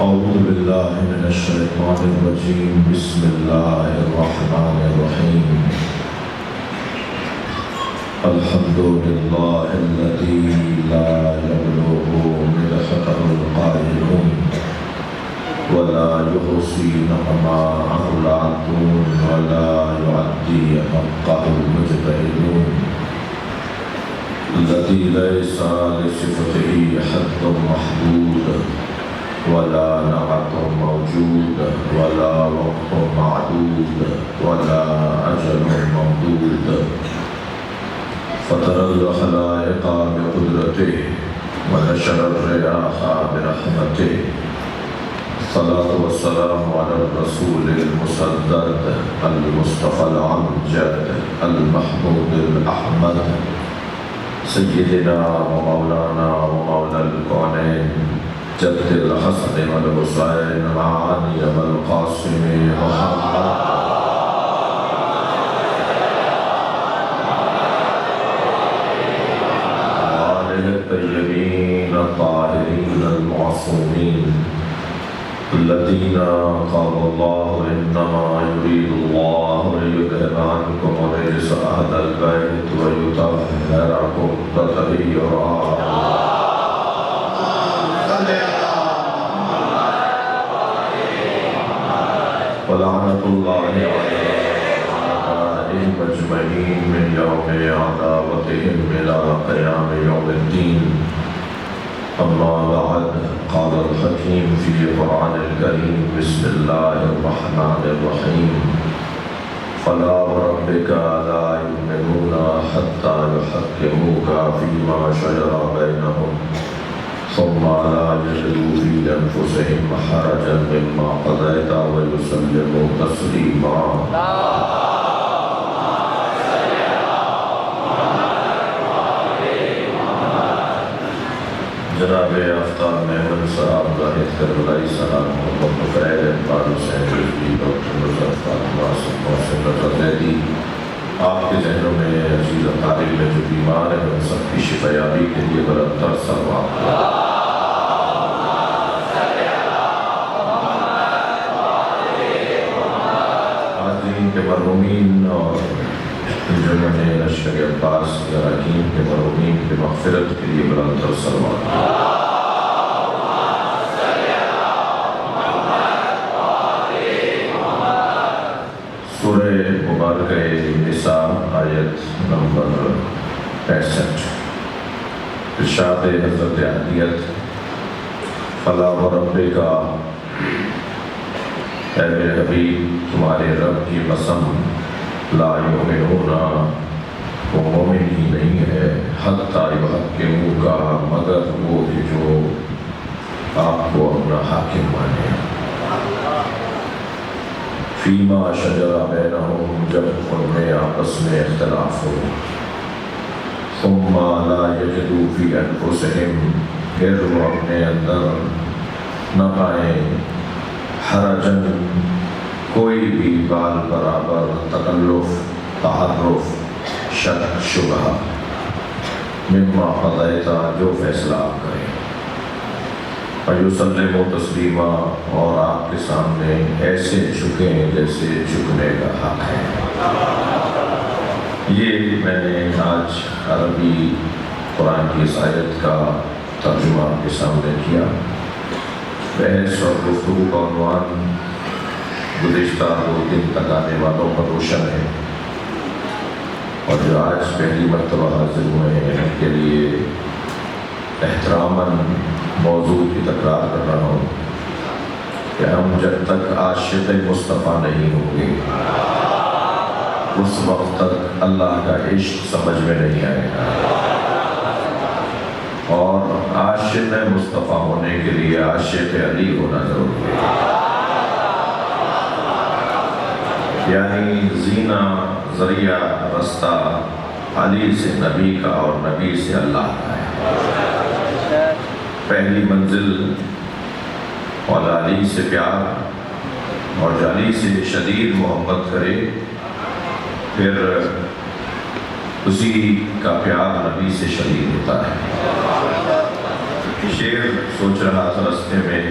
أعوذ بالله من الشيطان الرجيم. بسم الله الرحمن الرحيم. الحمد لله الذي لا يبلغ مدحته القائلون ولا يحصي نعماءه العادون ولا يعدي حقه المجتهدون الذي ليس لصفته حد محدود ولا نعت موجود ولا وقت معدود ولا أجل ممدود فطر الخلائق بقدرته ونشر الرياح برحمته. الصلاة والسلام على الرسول المسدد المصطفى الأمجد المحمود الأحمد سيدنا ومولانا ومولى الكونين جد الحسن والحسين مع علي والقاسم محمد وآله الطيبين الطاهرين المعصومين الذين قال الله إنما يريد الله ليذهب عنكم الرجس أهل البيت ويطهركم تطهيرا. ولعنة الله عليهم أجمعين من يوم عداوتهم إلى قيام يوم الدين. أما بعد، قال الحكيم في القرآن الكريم بسم الله الرحمن الرحيم. فلا وربك لا يؤمنون حتى يحكموك فيما شجر بينهم ثم لا يجدوا في أنفسهم حرجا مما قضيت ويسلموا تسليما. جناب آفتاب محمد صاحب ظاہر کربلائی صاحب محمد مفید اقبال حسین رضوی ڈاکٹر مظفر محسن محسن رضا زیدی، آپ کے ذہنوں میں عزیز اطارب میں جو بیمار ہیں ان سب کی شفایابی کے لیے برتر سروات حاضرین کے مرحومین اور جنہوں نے لشکر عباس کے اراکین کے مرحومین کے مغفرت کے لیے برتر سروات سورہ مبارکہ نساء آیت نمبر 65 ارشاد حضرت عدیت فلا وربک اے میرے حبیب تمہارے رب کی قسم لا یؤمنون وہ مومن ہی نہیں ہے حتی یحکموک مگر وہ کہ جو آپ کو اپنا حاکم مانے فیما شجر بینہم جب ان میں آپس میں اختلاف ہو ثم لا یجدوا فی انفسہم پھر وہ اپنے اندر نہ پائیں حرجن کوئی بھی بال برابر تکلف تحرف شک شبہ مما قضیتا جو فیصلہ آپ کریں وَيُسَلِّمُ تَسْلِيمًا اور آپ کے سامنے ایسے جھکیں جیسے جھکنے کا حق ہے. یہ میں نے آج عربی قرآن کی اس آیت کا ترجمہ آپ کے سامنے کیا. بحث اور گفتگو کا عنوان گزشتہ 2 دن تک آنے والوں پر روشن ہے اور جو آج پہلی مرتبہ حاضر ہوئے ہیں ان کے لیے احتراماً موضوع کی تکرار کر رہا ہوں کہ ہم جب تک عاشق مصطفیٰ نہیں ہوں گے اس وقت تک اللہ کا عشق سمجھ میں نہیں آئے گا اور عاشق مصطفیٰ ہونے کے لیے عاشق علی ہونا ضروری ہے. یعنی زینہ ذریعہ رستہ علی سے نبی کا اور نبی سے اللہ کا ہے. پہلی منزل مولا علی سے پیار اور جو علی سے شدید محبت کرے پھر اسی کا پیار نبی سے شدید ہوتا ہے. شعر سوچ رہا تھا رستے میں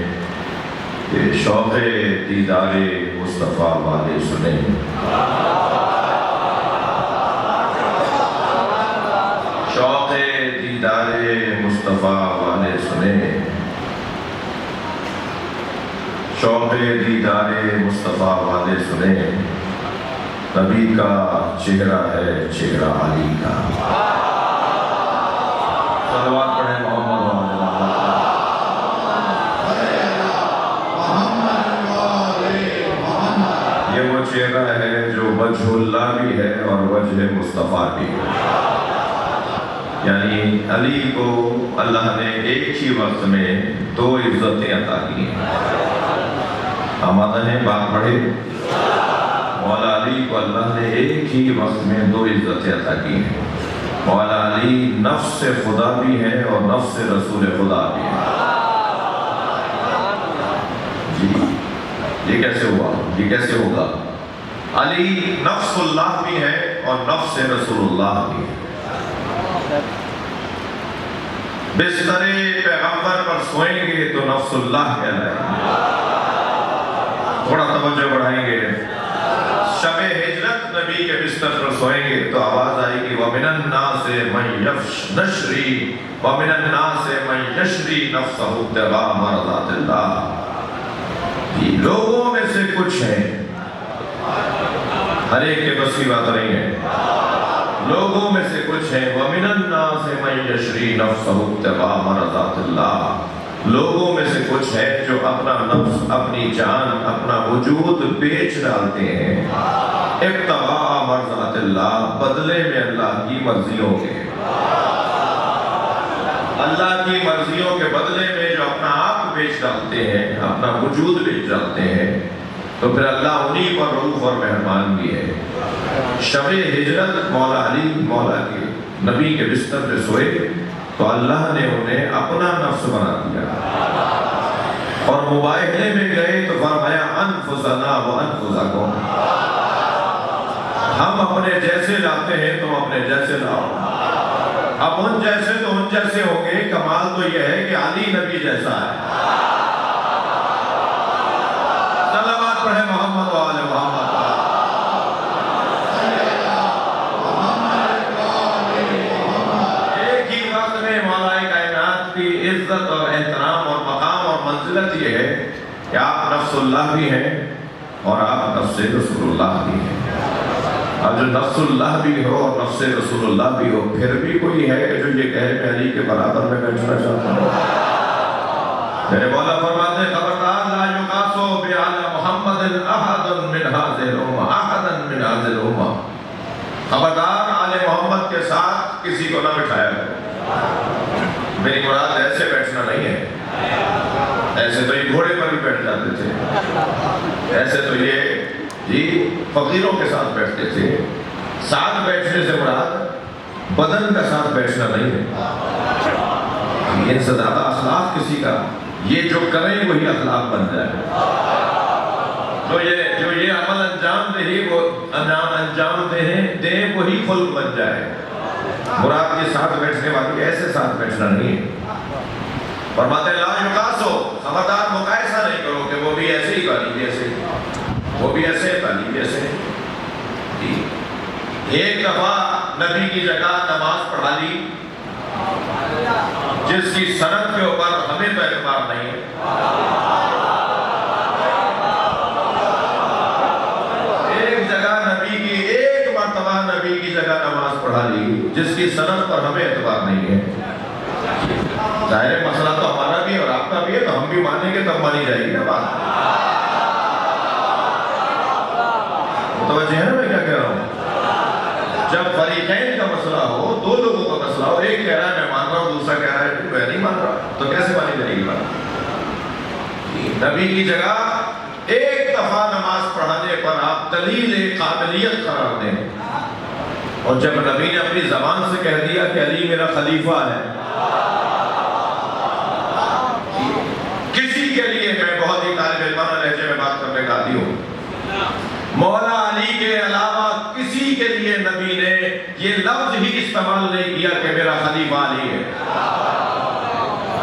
شوق دیدار مصطفیٰ والے سنیں، شوق دیدار مصطفیٰ والے سنیں، شوق دیدار مصطفیٰ والے سنیں، نبی کا چہرہ ہے چہرہ علی کا۔ صلوات پڑھیں محمد یہ وہ چہرہ ہے جو وجہ اللہ بھی ہے اور وجہ مصطفیٰ بھی ہے، یعنی علی کو اللہ نے ایک ہی وقت میں دو عزتیں عطا کی ہیں۔ آمادہ ہیں بات پڑھے؟ مولا علی کو اللہ نے ایک ہی وقت میں دو عزتیں عطا کی ہیں۔ مولا علی نفس خدا بھی ہے اور نفس رسول خدا بھی ہے۔ جی یہ کیسے ہوا؟ یہ کیسے ہوگا؟ علی نفس اللہ بھی ہے اور نفس رسول اللہ بھی ہے۔ بستر پیغمبر پر سوئیں گے تو نفس اللہ کہلائیں گے۔ تھوڑا توجہ بڑھائیں گے، شب ہجرت نبی کے بستر پر سوئیں گے تو آواز آئے گی وَمِنَ النَّاسِ مَن نَشْرِي وَمِنَ النَّاسِ مَن يَشْرِي نَفْسَهُ ابْتِغَاءَ مَرْضَاتِ اللَّهِ۔ لوگوں میں سے کچھ ہیں، ہر ایک کے بس کی بات نہیں ہے، لوگوں میں سے کچھ ہیں وَمِنَ النَّاسِ مَن يَشْرِي نَفْسَهُ ابْتِغَاءَ مَرْضَاتِ اللَّهِ، لوگوں میں سے کچھ ہے جو اپنا نفس، اپنی جان، اپنا وجود بیچ ڈالتے ہیں ابتغاء مرضات اللہ، بدلے میں اللہ کی مرضیوں کے، اللہ کی مرضیوں کے بدلے میں جو اپنا آپ بیچ ڈالتے ہیں، اپنا وجود بیچ ڈالتے ہیں، تو پھر اللہ انہی پر رؤوف اور مہربان بھی ہے۔ شب ہجرت مولا علی مولا کے نبی کے بستر پہ سوئے تو اللہ نے انہیں اپنا نفس بنا دیا، اور مباہلے میں گئے تو فرمایا انفسنا و انفسکم، ہم اپنے جیسے لاتے ہیں تم اپنے جیسے لاؤ، اب ان جیسے تو ان جیسے ہوں گے، کمال تو یہ ہے کہ علی نبی جیسا ہے۔ صلوات پڑھیں محمد و آل محمد۔ عزت اور احترام اور مقام اور منزلت یہ ہے کہ آپ نفس اللہ بھی ہیں اور آپ نفس رسول اللہ بھی ہیں۔ اب جو نفس اللہ بھی ہو اور نفس رسول اللہ بھی ہو، پھر بھی کوئی ہے کہ جو یہ کہے میں علی کے برابر میں بیٹھنا چاہتا ہوں۔ میرے مولا فرماتے ہیں خبردار لا یقاسو بعلی محمد احد من هذه الامہ، احد من هذه الامہ، خبردار آل محمد کے ساتھ کسی کو نہ بٹھایا ہے۔ میری مراد ایسے بیٹھنا نہیں ہے، ایسے تو یہ گھوڑے پر بھی بیٹھ جاتے تھے، ایسے تو یہ فقیروں کے ساتھ بیٹھتے تھے۔ ساتھ بیٹھنے سے مراد بدن کا ساتھ بیٹھنا نہیں ہے، ان سے زیادہ اخلاق کسی کا، یہ جو کریں وہی اخلاق بن جائے، جو یہ عمل انجام دے وہ انجام دیں وہی خلق بن جائے۔ مراد کے ساتھ بیٹھنے والی ایسے ساتھ بیٹھنا نہیں ہے۔ فرماتے ہیں لا یقاسو، خبردار مقایسہ نہیں کرو کہ وہ بھی ایسے ہی تعلیم ایسے، وہ بھی ایسے تعلیم ایسے۔ ایک دفعہ نبی کی جگہ نماز پڑھا لی جس کی سند کے اوپر ہمیں تو اعتبار نہیں ہے، ایک جگہ نبی کی، ایک مرتبہ نبی کی جگہ نماز پڑھا لی جس کی سند پر ہمیں اعتبار نہیں ہے۔ ظاہر مسئلہ تو ہمارا بھی اور آپ کا بھی ہے، تو ہم بھی مانیں گے تب مانی جائے گی نا بات۔ متوجہ ہے نا میں کیا کہہ رہا ہوں؟ جب فریقین کا مسئلہ ہو، دو لوگوں کا مسئلہ ہو، ایک کہہ رہا ہے میں مان رہا ہوں، دوسرا کہہ رہا ہے میں نہیں مان رہا، تو کیسے مانی جائے گی بات؟ نبی کی جگہ ایک دفعہ نماز پڑھانے پر آپ دلیل قابلیت قرار دیں، اور جب نبی نے اپنی زبان سے کہہ دیا کہ علی میرا خلیفہ ہے، کسی کے لیے میں بہت ہی طالب علمانہ لہجے میں بات کرنے کا عادی ہوں، مولا علی کے علاوہ کسی کے لیے نبی نے یہ لفظ ہی استعمال نہیں کیا کہ میرا خلیفہ علی ہے۔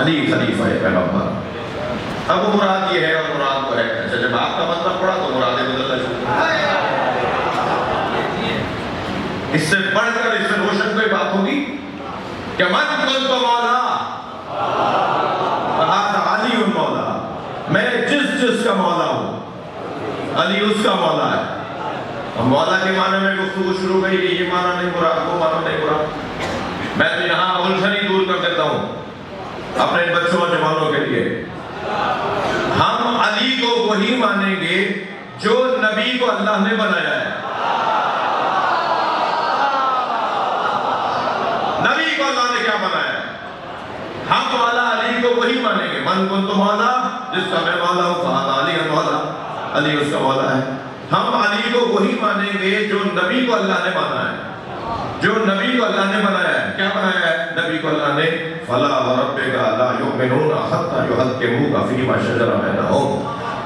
علی خلیفہ ہے پیغمبر، اب وہ مراد یہ ہے اور مراد وہ ہے. اچھا جب آپ کا مطلب پڑا تو مرادیں بدلنا شروع. اس سے پڑھ کر اس سے روشن کوئی بات ہوگی کہ من کنت مولا فہذا علی مولا. میں جس کا مولا ہوں علی اس کا مولا ہے. اور مولا کے معنی میں گفتگو شروع گئی کہ یہ معنی نہیں مراد وہ معنی نہیں مراد. میں تو یہاں الجھن دور کر دیتا ہوں اپنے بچوں اور جوانوں کے لیے. ہم علی کو وہی مانیں گے جو نبی کو اللہ نے بنایا ہے. نبی کو اللہ نے کیا بنایا ہے؟ ہم مولا علی کو وہی مانیں گے. من کنت مولا جس کا میں مولا ہوں فہذا علی مولا. علی اس کا مولا ہے. ہم علی کو وہی مانیں گے جو نبی کو اللہ نے مانا ہے. جو نبی کو اللہ نے بنایا ہے. کیا بنایا ہے نبی کو اللہ نے؟ فَلَا وَرَبِّكَ لَا يُؤْمِنُونَ حَتَّى يُحَكِّمُوكَ فِي مَا شَجَرَ بَيْنَهُمْ.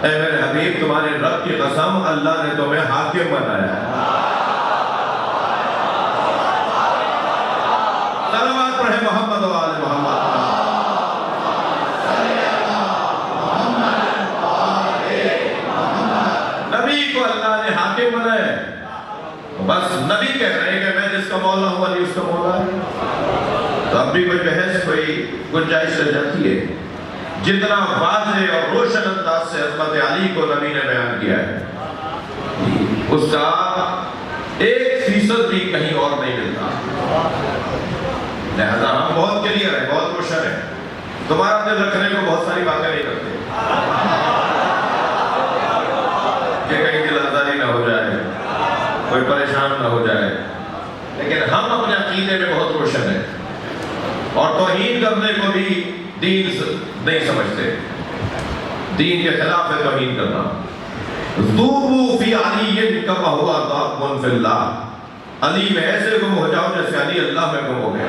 اے میرے حبیب تمہارے رب کی قسم اللہ نے تمہیں حاکم بنایا ہے. صلوات پڑھیں محمد و آل محمد. نبی کو اللہ نے حاکم بنایا ہے. بس نبی کہہ رہے ہیں کہ میں جس کا مولا ہوں علی اس کا مولا ہے. تو اب بھی کوئی بحث کوئی گنجائش رہ جاتی ہے. جتنا واضح اور روشن انداز سے عظمت علی کو نبی نے بیان کیا ہے اس کا 1% بھی کہیں اور نہیں ملتا. لہذا ہم بہت کلیئر ہیں, بہت روشن ہیں. تمہارا دل رکھنے کو بہت ساری باتیں نہیں کرتے کہ کہیں دل آزاری نہ ہو جائے, کوئی پریشان نہ ہو جائے. لیکن ہم اپنے عقیدے میں بہت روشن ہیں اور توہین کرنے کو بھی دین نہیں سمجھتے. دین کے خلاف ہے توہین کرنا. ذوبوا فی علی کما ہوا ذاکم فی اللہ. علی میں ایسے گم ہو جاؤ جیسے علی اللہ میں گم ہو گیا.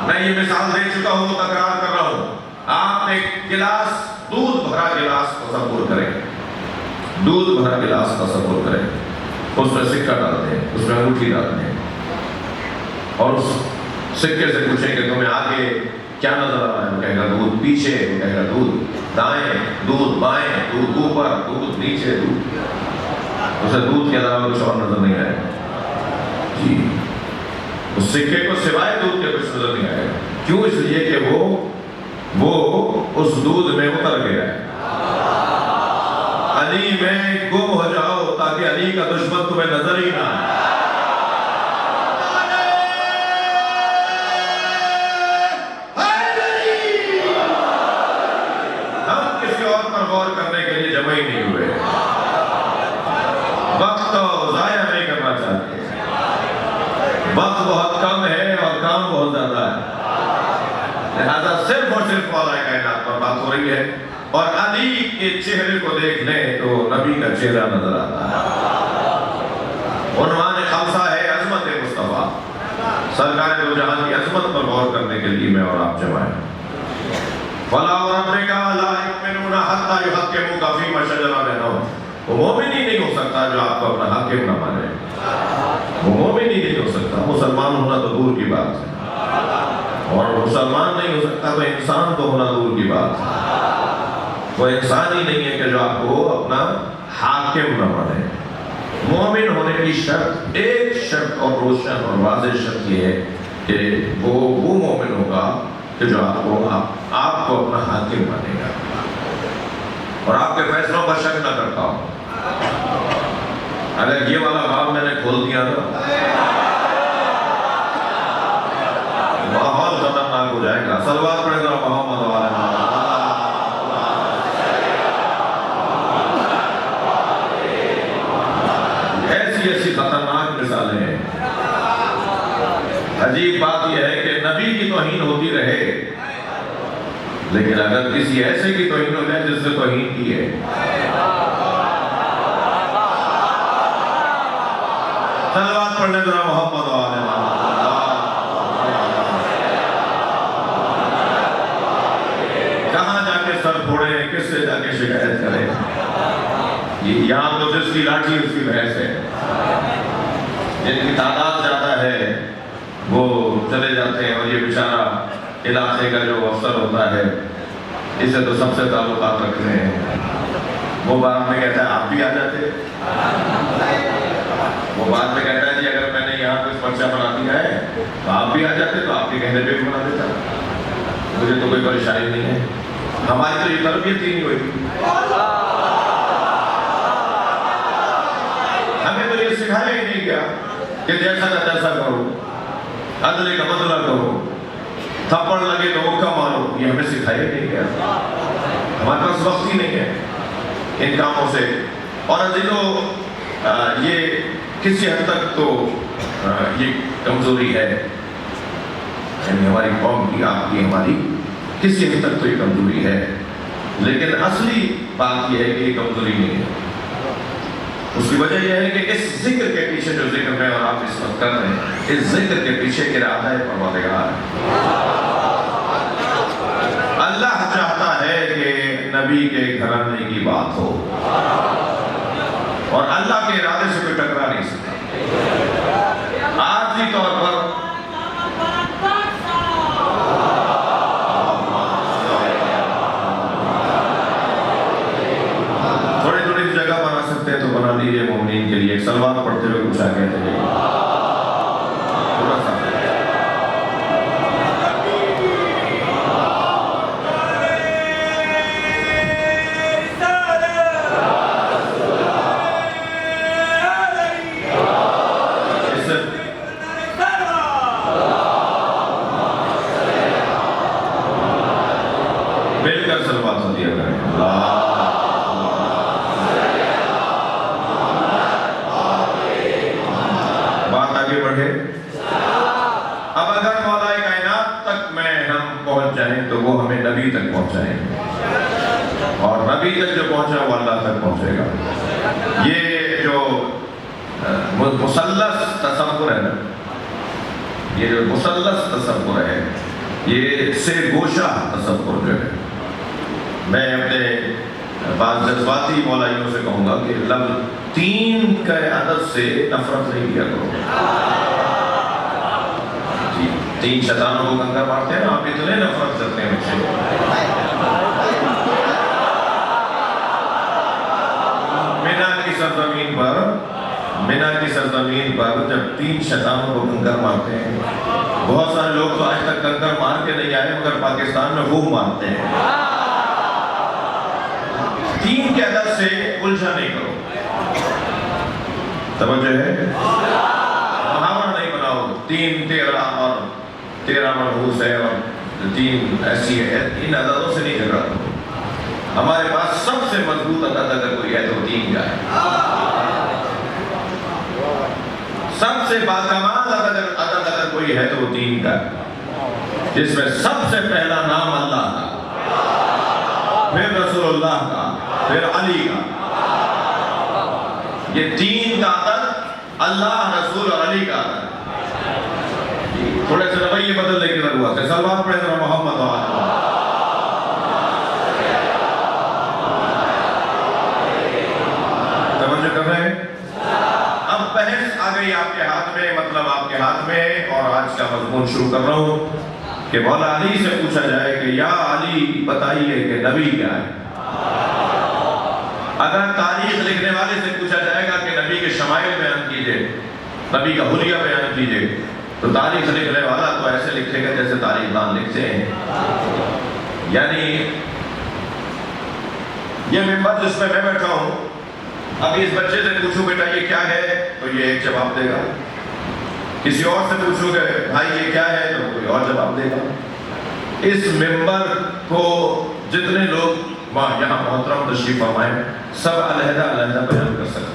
میں یہ مثال دے چکا ہوں, تکرار کر رہا ہوں. آپ ایک گلاس دودھ بھرا گلاس تصور کریں. دودھ بھرا گلاس تصور کریں. اس میں سکہ ڈالتے ہیں, اس میں انگوٹھی ڈالتے ہیں اور اس سکے سے پوچھیں کہ تمہیں آگے کیا نظر آ رہا ہے؟ وہ کہے گا دودھ. پیچھے وہ کہے گا دودھ. دائیں دودھ, بائیں دودھ, اوپر دودھ, نیچے دودھ. اسے دودھ کے علاوہ کچھ اور نظر نہیں آئے گا. جی اس سکے کو سوائے دودھ کے کچھ نظر نہیں آئے گا. کیوں؟ اس لیے کہ وہ اس دودھ میں اتر گیا ہے. علی میں گم ہو جاؤ تاکہ علی کا دشمن تمہیں نظر ہی نہ آئے. غور کرنے کے لیے جمع ہی نہیں ہوئے. وقت تو ضائع نہیں کرنا چاہتے. وقت بہت کم ہے اور کام بہت زیادہ ہے. لہذا صرف اور صرف مولا کائنات پر بات ہو رہی ہے اور علی کے چہرے کو دیکھ لیں تو نبی کا چہرہ نظر آتا ہے. عنوان خمسہ ہے عظمت مصطفیٰ. سرکار دو جہاں کی عظمت پر غور کرنے کے لیے میں اور آپ جمع ہیں. فَلَا وَرَبِّكَ لَا يُؤْمِنُونَ حَتَّى يُحَكِّمُوكَ فِي مَا شَجَرَ بَيْنَهُمْ. وہ مومن ہی نہیں ہو سکتا جو آپ کو اپنا حاکم نہ مانے. وہ مومن ہی نہیں ہو سکتا. مسلمان ہونا تو دور کی بات ہے, اور مسلمان نہیں ہو سکتا تو انسان تو ہونا دور کی بات ہے. وہ انسان ہی نہیں ہے کہ جو آپ کو اپنا حاکم نہ مانے. مومن ہونے کی شرط, ایک شرط اور روشن اور واضح شرط یہ ہے کہ وہ مومن ہوگا کہ جو آپ کو اپنا حاکم مانے گا اور آپ کے فیصلوں پر شک نہ کرتا ہو. اگر یہ والا باب میں نے کھول دیا تو ماحول خطرناک ہو جائے گا. صلوات پڑھیں ذرا محمد و آل محمد. ایسی خطرناک مثالیں ہیں. عجیب بات یہ ہے کہ نبی کی توہین ہوتی رہے لیکن اگر کسی ایسے کی توہین ہو جائے جس سے توہین کی ہے. صلوات پڑھنے ذرا محمد و آل محمد. کہاں جا کے سر پھوڑے, کس سے جا کے شکایت کرے. یہاں تو جس کی لاٹھی اس کی بحث ہے. جن کی تعداد زیادہ ہے وہ چلے جاتے ہیں اور یہ بیچارہ علاقے کا جو افسر ہوتا ہے اسے تو سب سے تعلقات رکھنے ہیں، وہ بعد میں کہتا ہے آپ بھی آ جاتے، وہ بعد میں کہتا ہے جی اگر میں نے یہاں کچھ پرچہ بنا دیا ہے تو آپ بھی آ جاتے، تو آپ کے کہنے پہ بھی بنا دیتا، مجھے تو کوئی پریشانی نہیں ہے۔ ہماری تو یہ تربیت ہی نہیں ہوئی، ہمیں تو یہ سکھایا ہی نہیں گیا کہ جیسا کا تیسا کرو، عدل کا بدلہ کرو، تھپڑ لگے تو مکہ مارو، یہ ہمیں سکھایا ہی نہیں گیا۔ ہمارے پاس وقت ہی نہیں ہے ان کاموں سے۔ اور عزیزو، یہ کسی حد تک تو یہ کمزوری ہے، یعنی ہماری قوم کی، آپ کی، ہماری کسی حد تک تو یہ کمزوری ہے، لیکن اصلی بات یہ ہے کہ یہ کمزوری نہیں ہے۔ اس کی وجہ یہ ہے کہ اس ذکر کے پیچھے جو ذکر میں اور آپ اس وقت کر رہے ہیں، اس ذکر کے پیچھے ارادہ ہے پروردگار۔ اللہ چاہتا ہے کہ نبی کے گھرانے کی بات ہو، اور اللہ کے ارادے سے کوئی ٹکرا نہیں سکتا۔ عارضی طور پر تھوڑی تھوڑی جگہ بنا سکتے ہیں تو بنا لیجیے مومنین کے لیے، ایک صلوات پڑھتے ہوئے کچھ آگے تھے تھوڑا سا۔ مل کر صلوات ہوتی ہے بات آگے بڑھے۔ اب اگر مولا کائنات تک میں ہم پہنچ جائیں تو وہ ہمیں نبی تک پہنچائیں، اور نبی تک جو پہنچا وہ اللہ تک پہنچے گا۔ یہ جو مثلث تصور ہے نا، یہ جو مثلث تصور ہے، یہ سے گوشہ تصور جو ہے، میں اپنے بعض جذباتی مولائیوں سے کہوں گا کہ لفظ تین کا عدد سے نفرت نہیں کیا کرو۔ جی، تین شیطانوں کو کنکر مارتے ہیں، آپ اتنے نفرت کرتے ہیں مجھ سے۔ مینا کی سرزمین پر جب تین شیطانوں کو کنکر مارتے ہیں، بہت سارے لوگ تو آج تک کنکر مار کے نہیں آئے، مگر پاکستان میں خوب مارتے ہیں۔ تین کے عدد سے الجھا نہیں کرو، توجہ ہے، محاورہ نہیں بناؤ، تین 13 اور 13 مرحوس ہے اور تین ایسی ہے، ان عددوں سے نہیں جھگڑا کرو۔ ہمارے پاس سب سے مضبوط عدد اگر کوئی ہے تو تین کا ہے، سب سے باکمال عدد اگر کوئی ہے تو وہ تین کا ہے، جس میں سب سے پہلا نام اللہ کا، پھر رسول اللہ کا، پھر علی کا۔ یہ تین کا عدد اللہ، رسول اور علی کا عدد۔ تھوڑے سے رویے بدلنے کی ضرورت ہے، صلوات پڑھیں ذرا محمد و آل توجہ کر رہے ہیں۔ اب بحث آ گئی آپ کے ہاتھ میں، مطلب آپ کے ہاتھ میں، اور آج کا مضمون شروع کر رہا ہوں کہ مولا علی سے پوچھا جائے کہ یا علی بتائیے کہ نبی کیا ہے۔ اگر تاریخ لکھنے والے سے پوچھا جائے گا کہ نبی کے شمائل بیان کیجئے، نبی کا حلیہ بیان کیجئے، تو تاریخ لکھنے والا تو ایسے لکھے گا جیسے تاریخ دان لکھتے ہیں۔ یعنی یہ ممبر جس میں میں بیٹھا ہوں، ابھی اس بچے سے پوچھوں بیٹا یہ کیا ہے تو یہ ایک جواب دے گا، کسی اور سے پوچھوں کہ بھائی یہ کیا ہے تو کوئی اور جواب دے گا۔ اس ممبر کو جتنے لوگ یہاں محترم تشریف فرمائیں، سب علیحدہ علیحدہ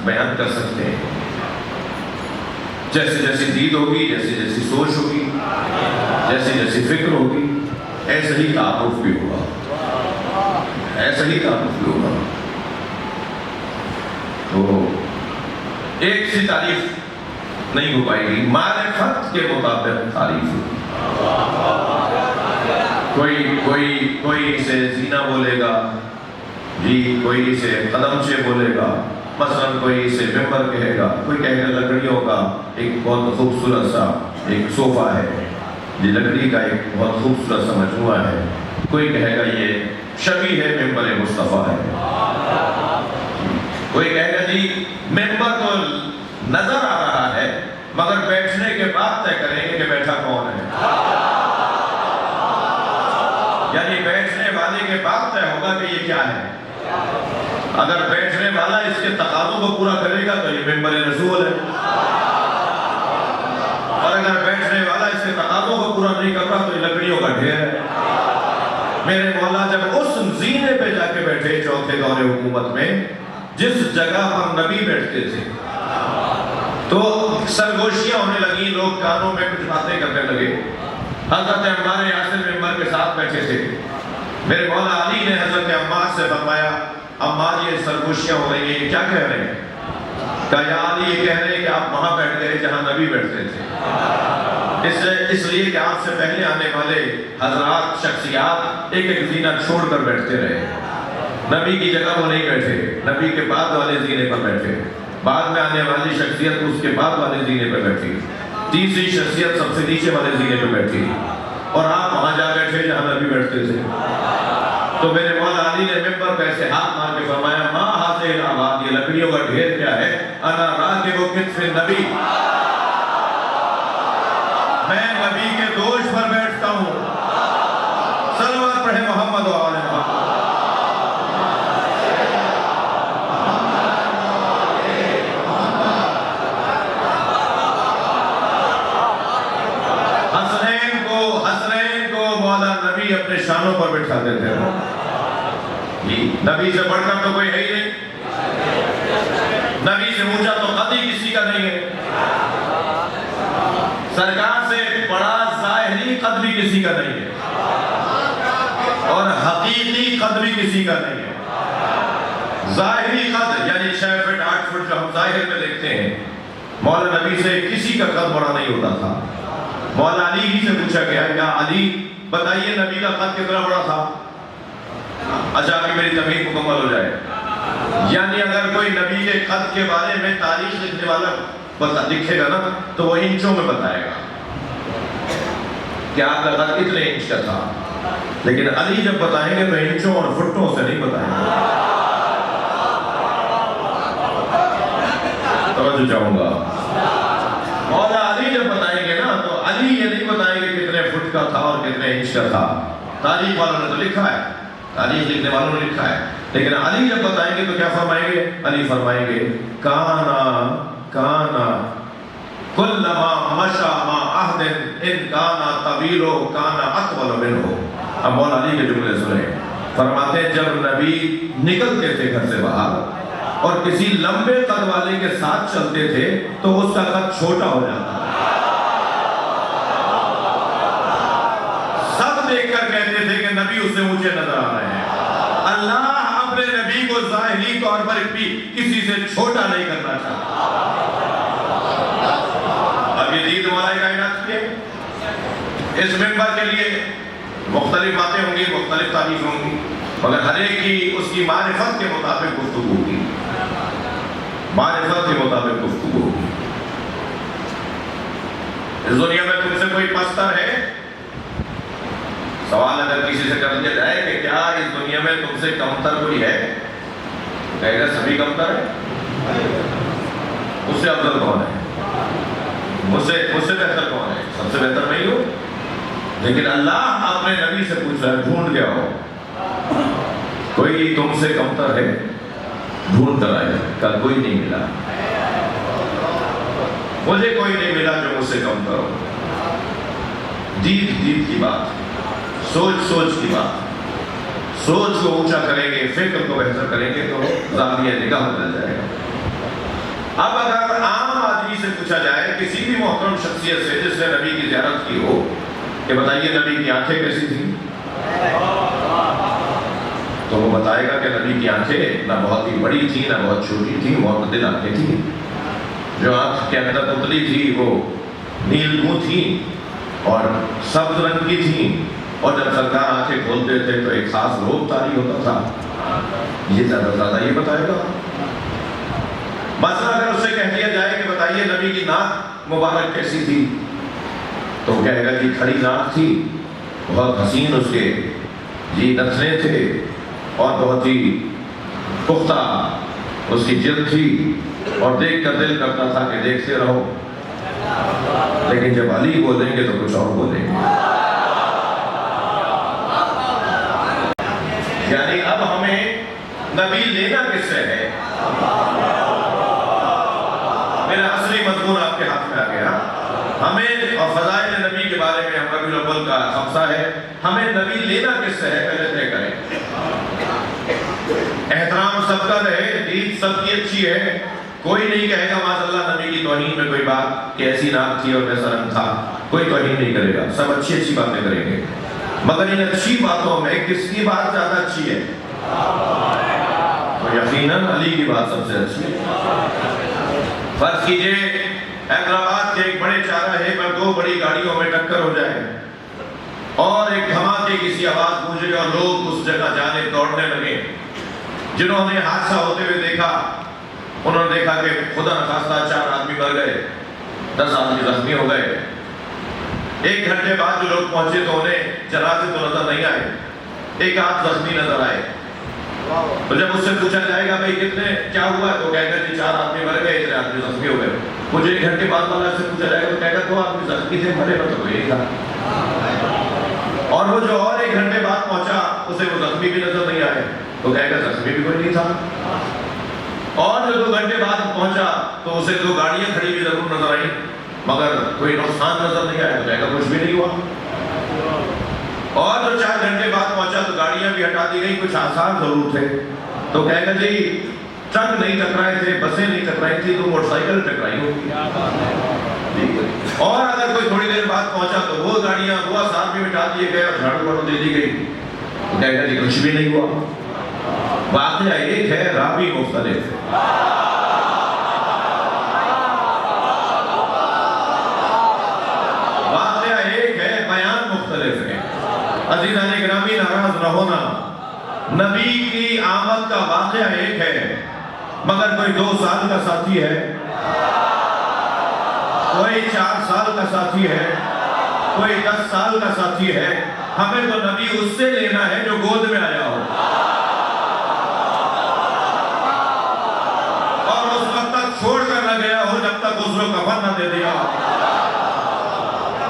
بیان کر سکتے ہیں، جیسی جیسی دید ہوگی، جیسی جیسی سوچ ہوگی، جیسی جیسی فکر ہوگی، ایسے ہی تعارف بھی ہوگا، ایسا ہی تعارف بھی ہوگا۔ تو ایک سی تعریف نہیں ہو پائے گی، معرفت کے مطابق تعریف ہوگی۔ کوئی اسے زینہ بولے گا، جی کوئی اسے قدمچے بولے گا، مثلا کوئی اسے ممبر کہے گا، کوئی کہے گا لکڑیوں کا ایک بہت خوبصورت سا ایک صوفہ ہے، یہ لکڑی کا ایک بہت خوبصورت سا مجموعہ ہے. کوئی کہے گا یہ شبیہ ہے ممبر مصطفیٰ ہے، کوئی کہے گا جی ممبر تو نظر آ رہا ہے مگر بیٹھنے کے بعد طے کریں گے کہ بیٹھا کون ہے. یعنی بیٹھنے والے کے بعد طے ہوگا کہ یہ کیا ہے. اگر بیٹھنے والا اس کے تقاضوں کو پورا کرے گا تو یہ ممبر رسول ہے، اور اگر بیٹھنے والا اس کے تقاضوں کو پورا نہیں کر رہا تو یہ لکڑیوں کا ڈھیر ہے. میرے مولا جب اس زینے پہ جا کے بیٹھے چوتھے دور حکومت میں جس جگہ پر نبی بیٹھتے تھے تو سرگوشیاں ہونے لگی، لوگ کانوں میں کچھ باتیں کرنے لگے. حضرت عمار یاسر ممبر کے ساتھ بیٹھے تھے. میرے مولا علی نے حضرت عمار سے فرمایا عمار یہ سرگوشیاں ہو رہی ہیں، یہ کیا کہہ رہے ہیں؟ کہا یا علی یہ کہہ رہے ہیں کہ آپ وہاں بیٹھ گئے جہاں نبی بیٹھتے تھے، اس لیے کہ آپ سے پہلے آنے والے حضرات شخصیات ایک ایک زینہ چھوڑ کر بیٹھتے رہے. نبی کی جگہ وہ نہیں بیٹھے، نبی کے بعد والے زینے پر بیٹھے. بعد میں آنے والی شخصیت اس کے بعد والے زینے پر بیٹھی، تیسری شخصیت سب سے نیچے والے زینے پر بیٹھی، اور آپ وہاں جا بیٹھے جہاں نبی بیٹھتے تھے. تو میرے مولا علی نے ممبر پہ ایسے ہاتھ مار کے فرمایا ما ہاذہ الآباد، یہ لکڑیوں کا ڈھیر کیا ہے؟ انا راکب کتف النبی، میں نبی کے دوش پر بیٹھتا ہوں. صلوات پڑھے محمد و آل محمد. حسنین کو مولا نبی اپنے شانوں پر بٹھاتے تھے. نبی سے بڑھ کر تو کوئی ہے ہی نہیں، نبی سے اونچا تو قد ہی کسی کا نہیں ہے، سرکار سے بڑا ظاہری قد بھی کسی کا نہیں ہے، اور حقیقی قد بھی کسی کا نہیں ہے. ظاہری قد یعنی 6 فٹ 8 فٹ جو ہم ظاہر میں دیکھتے ہیں، مولا نبی سے کسی کا قد بڑا نہیں ہوتا تھا. مولا علی ہی سے پوچھا گیا کہ علی بتائیے نبی کا قد کتنا بڑا تھا؟ اچھا کہ میری تمہید مکمل ہو جائے. یعنی اگر کوئی نبی کے قد کے بارے میں تاریخ لکھنے والا لکھے گا نا تو وہ انچوں میں بتائے گا کہ آپ کا قد اتنے انچ کا تھا، لیکن علی جب بتائیں گے تو انچوں اور فٹوں سے نہیں بتائیں گے. توجہ چاہوں گا، مولا علی جب بتائیں گے نا تو علی یہ نہیں بتائیں گے کتنے فٹ کا تھا اور کتنے انچ کا تھا. تاریخ والوں نے تو لکھا ہے، تاریخ لکھنے والوں نے لکھا ہے، لیکن علی جب بتائیں گے تو کیا فرمائیں گے؟ علی فرمائیں گے کانا کلما مشا ما عہد ان کانا طویلو کانا اطول منہ. اب مولا علی کے جملے سنیں، فرماتے ہیں جب نبی نکلتے تھے گھر سے باہر اور کسی لمبے قد والے کے ساتھ چلتے تھے تو اس کا قد چھوٹا ہو جاتا. سب دیکھ کر کہتے تھے کہ نبی اس سے اونچے نظر آ رہے ہیں. اللہ اپنے نبی کو ظاہری طور پر بھی کسی سے چھوٹا نہیں کرنا چاہتا. اب یہ دید مولا کائنات کی ہے، اس ممبر کے لیے مختلف باتیں ہوں گی، مختلف تعریف ہوں گی، مگر ہر ایک کی اس کی معرفت کے مطابق گفتگو ہوگی، معرفت کے مطابق گفتگو ہوگی. اس دنیا میں تم سے کوئی پستر ہے؟ سوال اگر کسی سے کر دیا جائے کہ کیا اس دنیا میں تم سے کمتر کوئی ہے، کہے گا سبھی کمتر ہے. اس سے افضل کون ہے؟ مجھ سے بہتر کون ہے؟ سب سے بہتر میں ہی ہوں. لیکن اللہ اپنے نبی سے پوچھ رہا ہے ڈھونڈ کے آؤ، کوئی تم سے کمتر ہے؟ ڈھونڈ کر آئے. کل کوئی نہیں ملا، مجھے کوئی نہیں ملا جو مجھ سے کمتر ہو. دید کی بات، سوچ کی بات. سوچ کو اونچا کریں گے، فکر کو بہتر کریں گے تو زاویہ نگاہ بدل جائے گا. اب اگر عام آدمی سے پوچھا جائے کسی بھی محترم شخصیت سے جس نے نبی کی زیارت کی ہو کہ بتائیے نبی کی آنکھیں کیسی تھیں، تو وہ بتائے گا کہ نبی کی آنکھیں نہ بہت ہی بڑی تھی نہ بہت چھوٹی تھی، معتدل آنکھیں تھیں. جو آنکھ کے اندر پتلی تھی وہ نیل منہ تھی اور سبز رنگ کی تھی، اور جب سرکار آنکھیں کھولتے تھے تو ایک خاص روب طاری ہوتا تھا. یہ زیادہ یہ بتائے گا. مثلا اگر اس سے کہہ دیا جائے کہ بتائیے نبی کی ناک مبارک کیسی تھی، تو کہے گا جی کھڑی ناک تھی، بہت حسین اس کے جی نتنے تھے، اور بہت ہی پختہ اس کی جلد تھی، اور دیکھ کر دل کرتا تھا کہ دیکھتے رہو۔ لیکن جب علی بولیں گے تو کچھ اور بولیں گے۔ یعنی اب ہمیں نبی لینا کس سے ہے؟ میرا اصلی مضمون آپ کے ہاتھ میں آ گیا۔ ہمیں، اور فضائل نبی کے بارے میں ہم ربیع الاول کا خمسہ ہے، ہمیں نبی لینا کس سے ہے پہلے طے کریں۔ احترام سب کا رہے، عید سب کی اچھی ہے، کوئی نہیں کہے گا معاذ اللہ نبی کی توہین میں کوئی بات کہ ایسی ناک تھی اور ویسا رنگ تھا، کوئی توہین نہیں کرے گا، سب اچھی اچھی باتیں کریں گے۔ مگر ان اچھی باتوں میں کس کی بات زیادہ اچھی ہے؟ تو یقیناً علی کی بات سب سے اچھی ہے۔ فرض کیجئے حیدرآباد کے ایک بڑے چوراہے پر دو بڑی گاڑیوں میں ٹکر ہو جائے اور ایک دھماکے کسی آواز گونجے اور لوگ اس جگہ جانے دوڑنے لگے۔ جنہوں نے حادثہ ہوتے ہوئے دیکھا، انہوں نے دیکھا کہ خدا نخواستہ 4 آدمی مر گئے، 10 آدمی زخمی ہو گئے۔ 1 گھنٹے بعد جو لوگ پہنچے تو انہیں جنازے تو نظر نہیں آئے، 1 آدھ زخمی نظر آئے۔ تو جب اس سے پوچھا جائے گا بھئی کتنے کیا ہوا ہے، تو کہے گا جی 4 آدمی مر گئے، 3 آدمی زخمی ہو گئے۔ مجھے 1 گھنٹے بعد والا سے پوچھا جائے گا تو کہے گا 2 آدمی زخمی تھے، مرے تو کوئی نہیں تھا۔ اور وہ جو اور 1 گھنٹے بعد پہنچا اسے وہ زخمی بھی نظر نہیں آئے، تو کہے گا زخمی بھی کوئی نہیں تھا۔ اور جو 2 گھنٹے بعد پہنچا تو اسے 2 گاڑیاں کھڑی بھی ضرور نظر آئیں مگر کوئی نقصان نظر نہیں آیا، تو کہے گا کچھ بھی نہیں ہوا۔ اور جو 4 گھنٹے بعد پہنچا تو گاڑیاں بھی ہٹا دی گئی، کچھ آثار ضرور تھے، تو کہے گا جی ٹرک نہیں ٹکرائے تھے، بسیں نہیں ٹکرائی تھی، 2 موٹر سائیکل ٹکرائی ہوگی۔ اور اگر کوئی تھوڑی دیر بعد پہنچا تو وہ گاڑیاں، وہ آثار بھی مٹا دیے گئے اور جھاڑو واڑو دے دی گئی، تو کہے گا جی کچھ بھی نہیں ہوا۔ واقعہ ایک ہے، راوی مختلف ہے۔ واقعہ ایک ہے، بیان مختلف ہے۔ عزیزان گرامی ناراض نہ ہونا، نبی کی آمد کا واقعہ ایک ہے مگر کوئی 2 سال کا ساتھی ہے، کوئی 4 سال کا ساتھی ہے، کوئی 10 سال کا ساتھی ہے۔ ہمیں تو نبی اس سے لینا ہے جو گود میں آیا ہو اور اس وقت تک چھوڑ کر نہ گیا ہو جب تک غسل و کفن نہ دے دیا،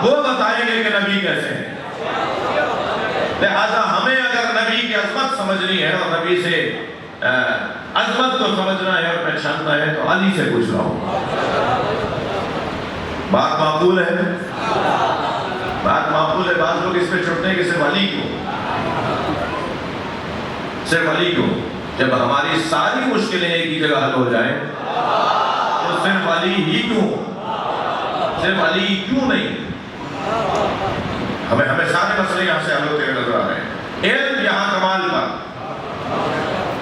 وہ بتائیں گے کہ نبی کیسے ہیں۔ لہذا ہمیں اگر نبی کی عظمت سمجھنی ہے اور نبی سے عظمت کو سمجھنا ہے اور پہچاننا ہے تو علی سے پوچھ رہا ہوں۔ بات معقول ہے؟ بات معقول ہے؟ بعض لوگ اس پہ چھوٹتے ہیں کہ صرف علی کیوں، صرف علی کیوں؟ جب ہماری ساری مشکلیں ایک ہی جگہ حل ہو جائیں تو صرف علی ہی کیوں، صرف علی کیوں نہیں؟ ہمیں سارے مسئلے یہاں سے حل ہوتے ہوئے نظر آ رہے ہیں۔ علم یہاں کمال پر،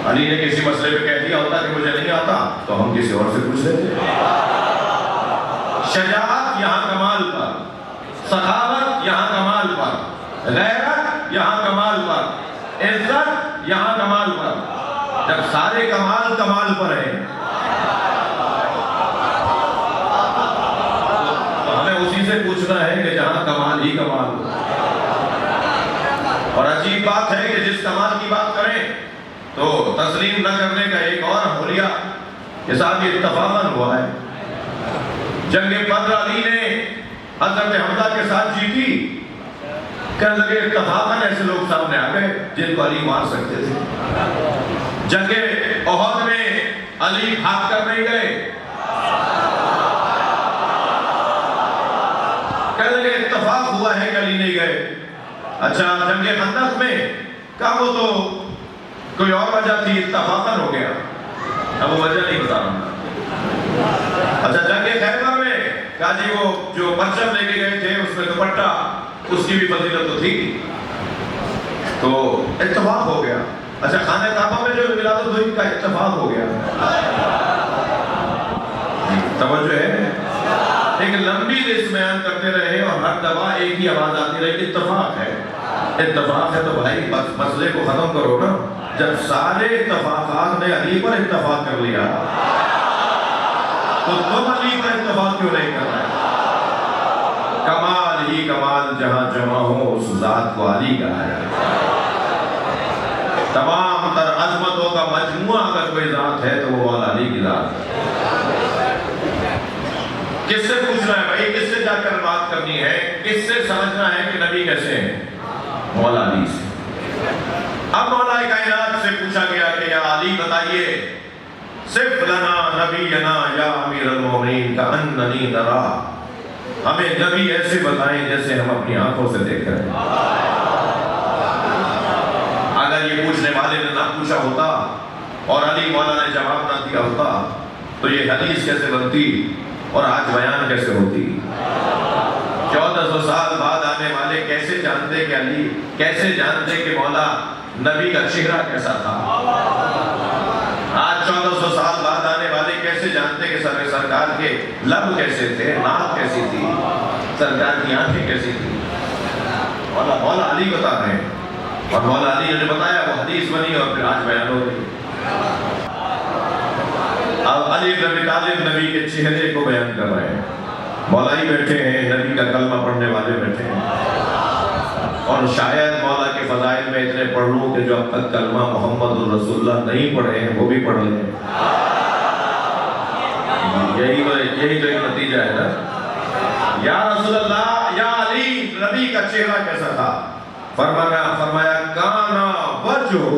علی نے کسی مسئلے پہ کہہ دیا ہوتا کہ مجھے نہیں آتا تو ہم کسی اور سے پوچھ لیتے۔ شجاعت یہاں کمال پر، سخاوت یہاں کمال پر، غیرت یہاں کمال پر، عزت یہاں کمال پر۔ جب سارے کمال پر ہیں تو ہمیں اسی سے پوچھنا ہے کہ جہاں کمال ہی کمال ہو۔ اور عجیب بات ہے کہ جس کمال کی بات کریں تو تسلیم نہ کرنے کا ایک اور حلیہ کے ساتھ یہ اتفاقاً ہوا ہے۔ جنگ بدر علی نے حضرت حمزہ کے ساتھ جیتی، کہنے لگے اتفاقاً ایسے لوگ سامنے آ گئے جن کو علی مار سکتے تھے۔ جنگ احد میں علی بھاگ کر نہیں گئے، کہنے لگے اتفاق ہوا ہے کہ علی نہیں گئے۔ اچھا جنگ خندق میں کہا وہ تو کوئی اور وجہ تھی، اتفاقاً ہو گیا، اب وہ وجہ نہیں بتا رہا۔ اچھا جنگ خیبر میں کہا جی وہ جو پرچم لے کے گئے تھے اس میں دوپٹہ، اس کی بھی فضیلت تو تھی، تو اتفاق ہو گیا۔ اچھا خانہ کعبہ میں جو ولادت ہوئی کا اتفاق ہو گیا۔ توجہ ہے؟ ایک لمبی لسٹ بیان کرتے رہے اور ہر دفعہ ایک ہی آواز آتی رہی، اتفاق ہے۔ اتفاق ہے تو بھائی بس مسئلے کو ختم کرو نا۔ جب سارے اتفاقات نے علی پر اتفاق کر لیا تو تم علی پر اتفاق کیوں نہیں کر رہے؟ کمال ہی کمال جہاں جمع ہو اس ذات کو علی کہا جائے۔ تمام تر عظمتوں کا مجموعہ اگر کوئی ذات ہے تو وہ مولا علی کی ذات ہے۔ کس سے پوچھنا ہے بھائی، کس سے جا کر بات کرنی ہے، کس سے سمجھنا ہے کہ نبی کیسے ہیں؟ مولا علی سے۔ اب مولا کائنات سے پوچھا گیا کہ یا علی بتائیے، صف لنا نبینا یا امیر المومنین کأننی نرا، ہمیں نبی ایسے بتائیں جیسے ہم اپنی آنکھوں سے دیکھ رہے ہیں۔ اگر یہ پوچھنے والے نے نہ پوچھا ہوتا اور علی مولا نے جواب نہ دیا ہوتا تو یہ حدیث کیسے بنتی اور آج بیان کیسے ہوتی؟ 1400 سال بعد آنے والے کیسے جانتے کہ علی، کیسے جانتے کہ مولا نبی کا چہرہ کیسا تھا؟ آج 1400 سال بعد آنے والے کیسے جانتے کہ سرکار کے لب کیسے تھے، ناک کیسی تھی، سرکار کی آنکھیں کیسی تھی؟ مولا علی بتا رہے ہیں، اور مولا علی نے جو بتایا وہ حدیث بنی اور پھر آج بیان ہو گئی۔ اب علی بن ابی طالب نبی کے چہرے کو بیان کر رہے ہیں۔ مولا ہی بیٹھے ہیں، نبی کا کلمہ پڑھنے والے بیٹھے ہیں، اور شاید مولا کے فضائل میں اتنے پڑھ لوں کہ جو اب تک کلمہ محمد الرسول اللہ نہیں پڑھے ہیں وہ بھی پڑھ لیں۔ یہی تو ایک نتیجہ ہے نا۔ یا رسول اللہ، یا علی، نبی کا چہرہ کیسا تھا؟ فرمایا کانا وجہہ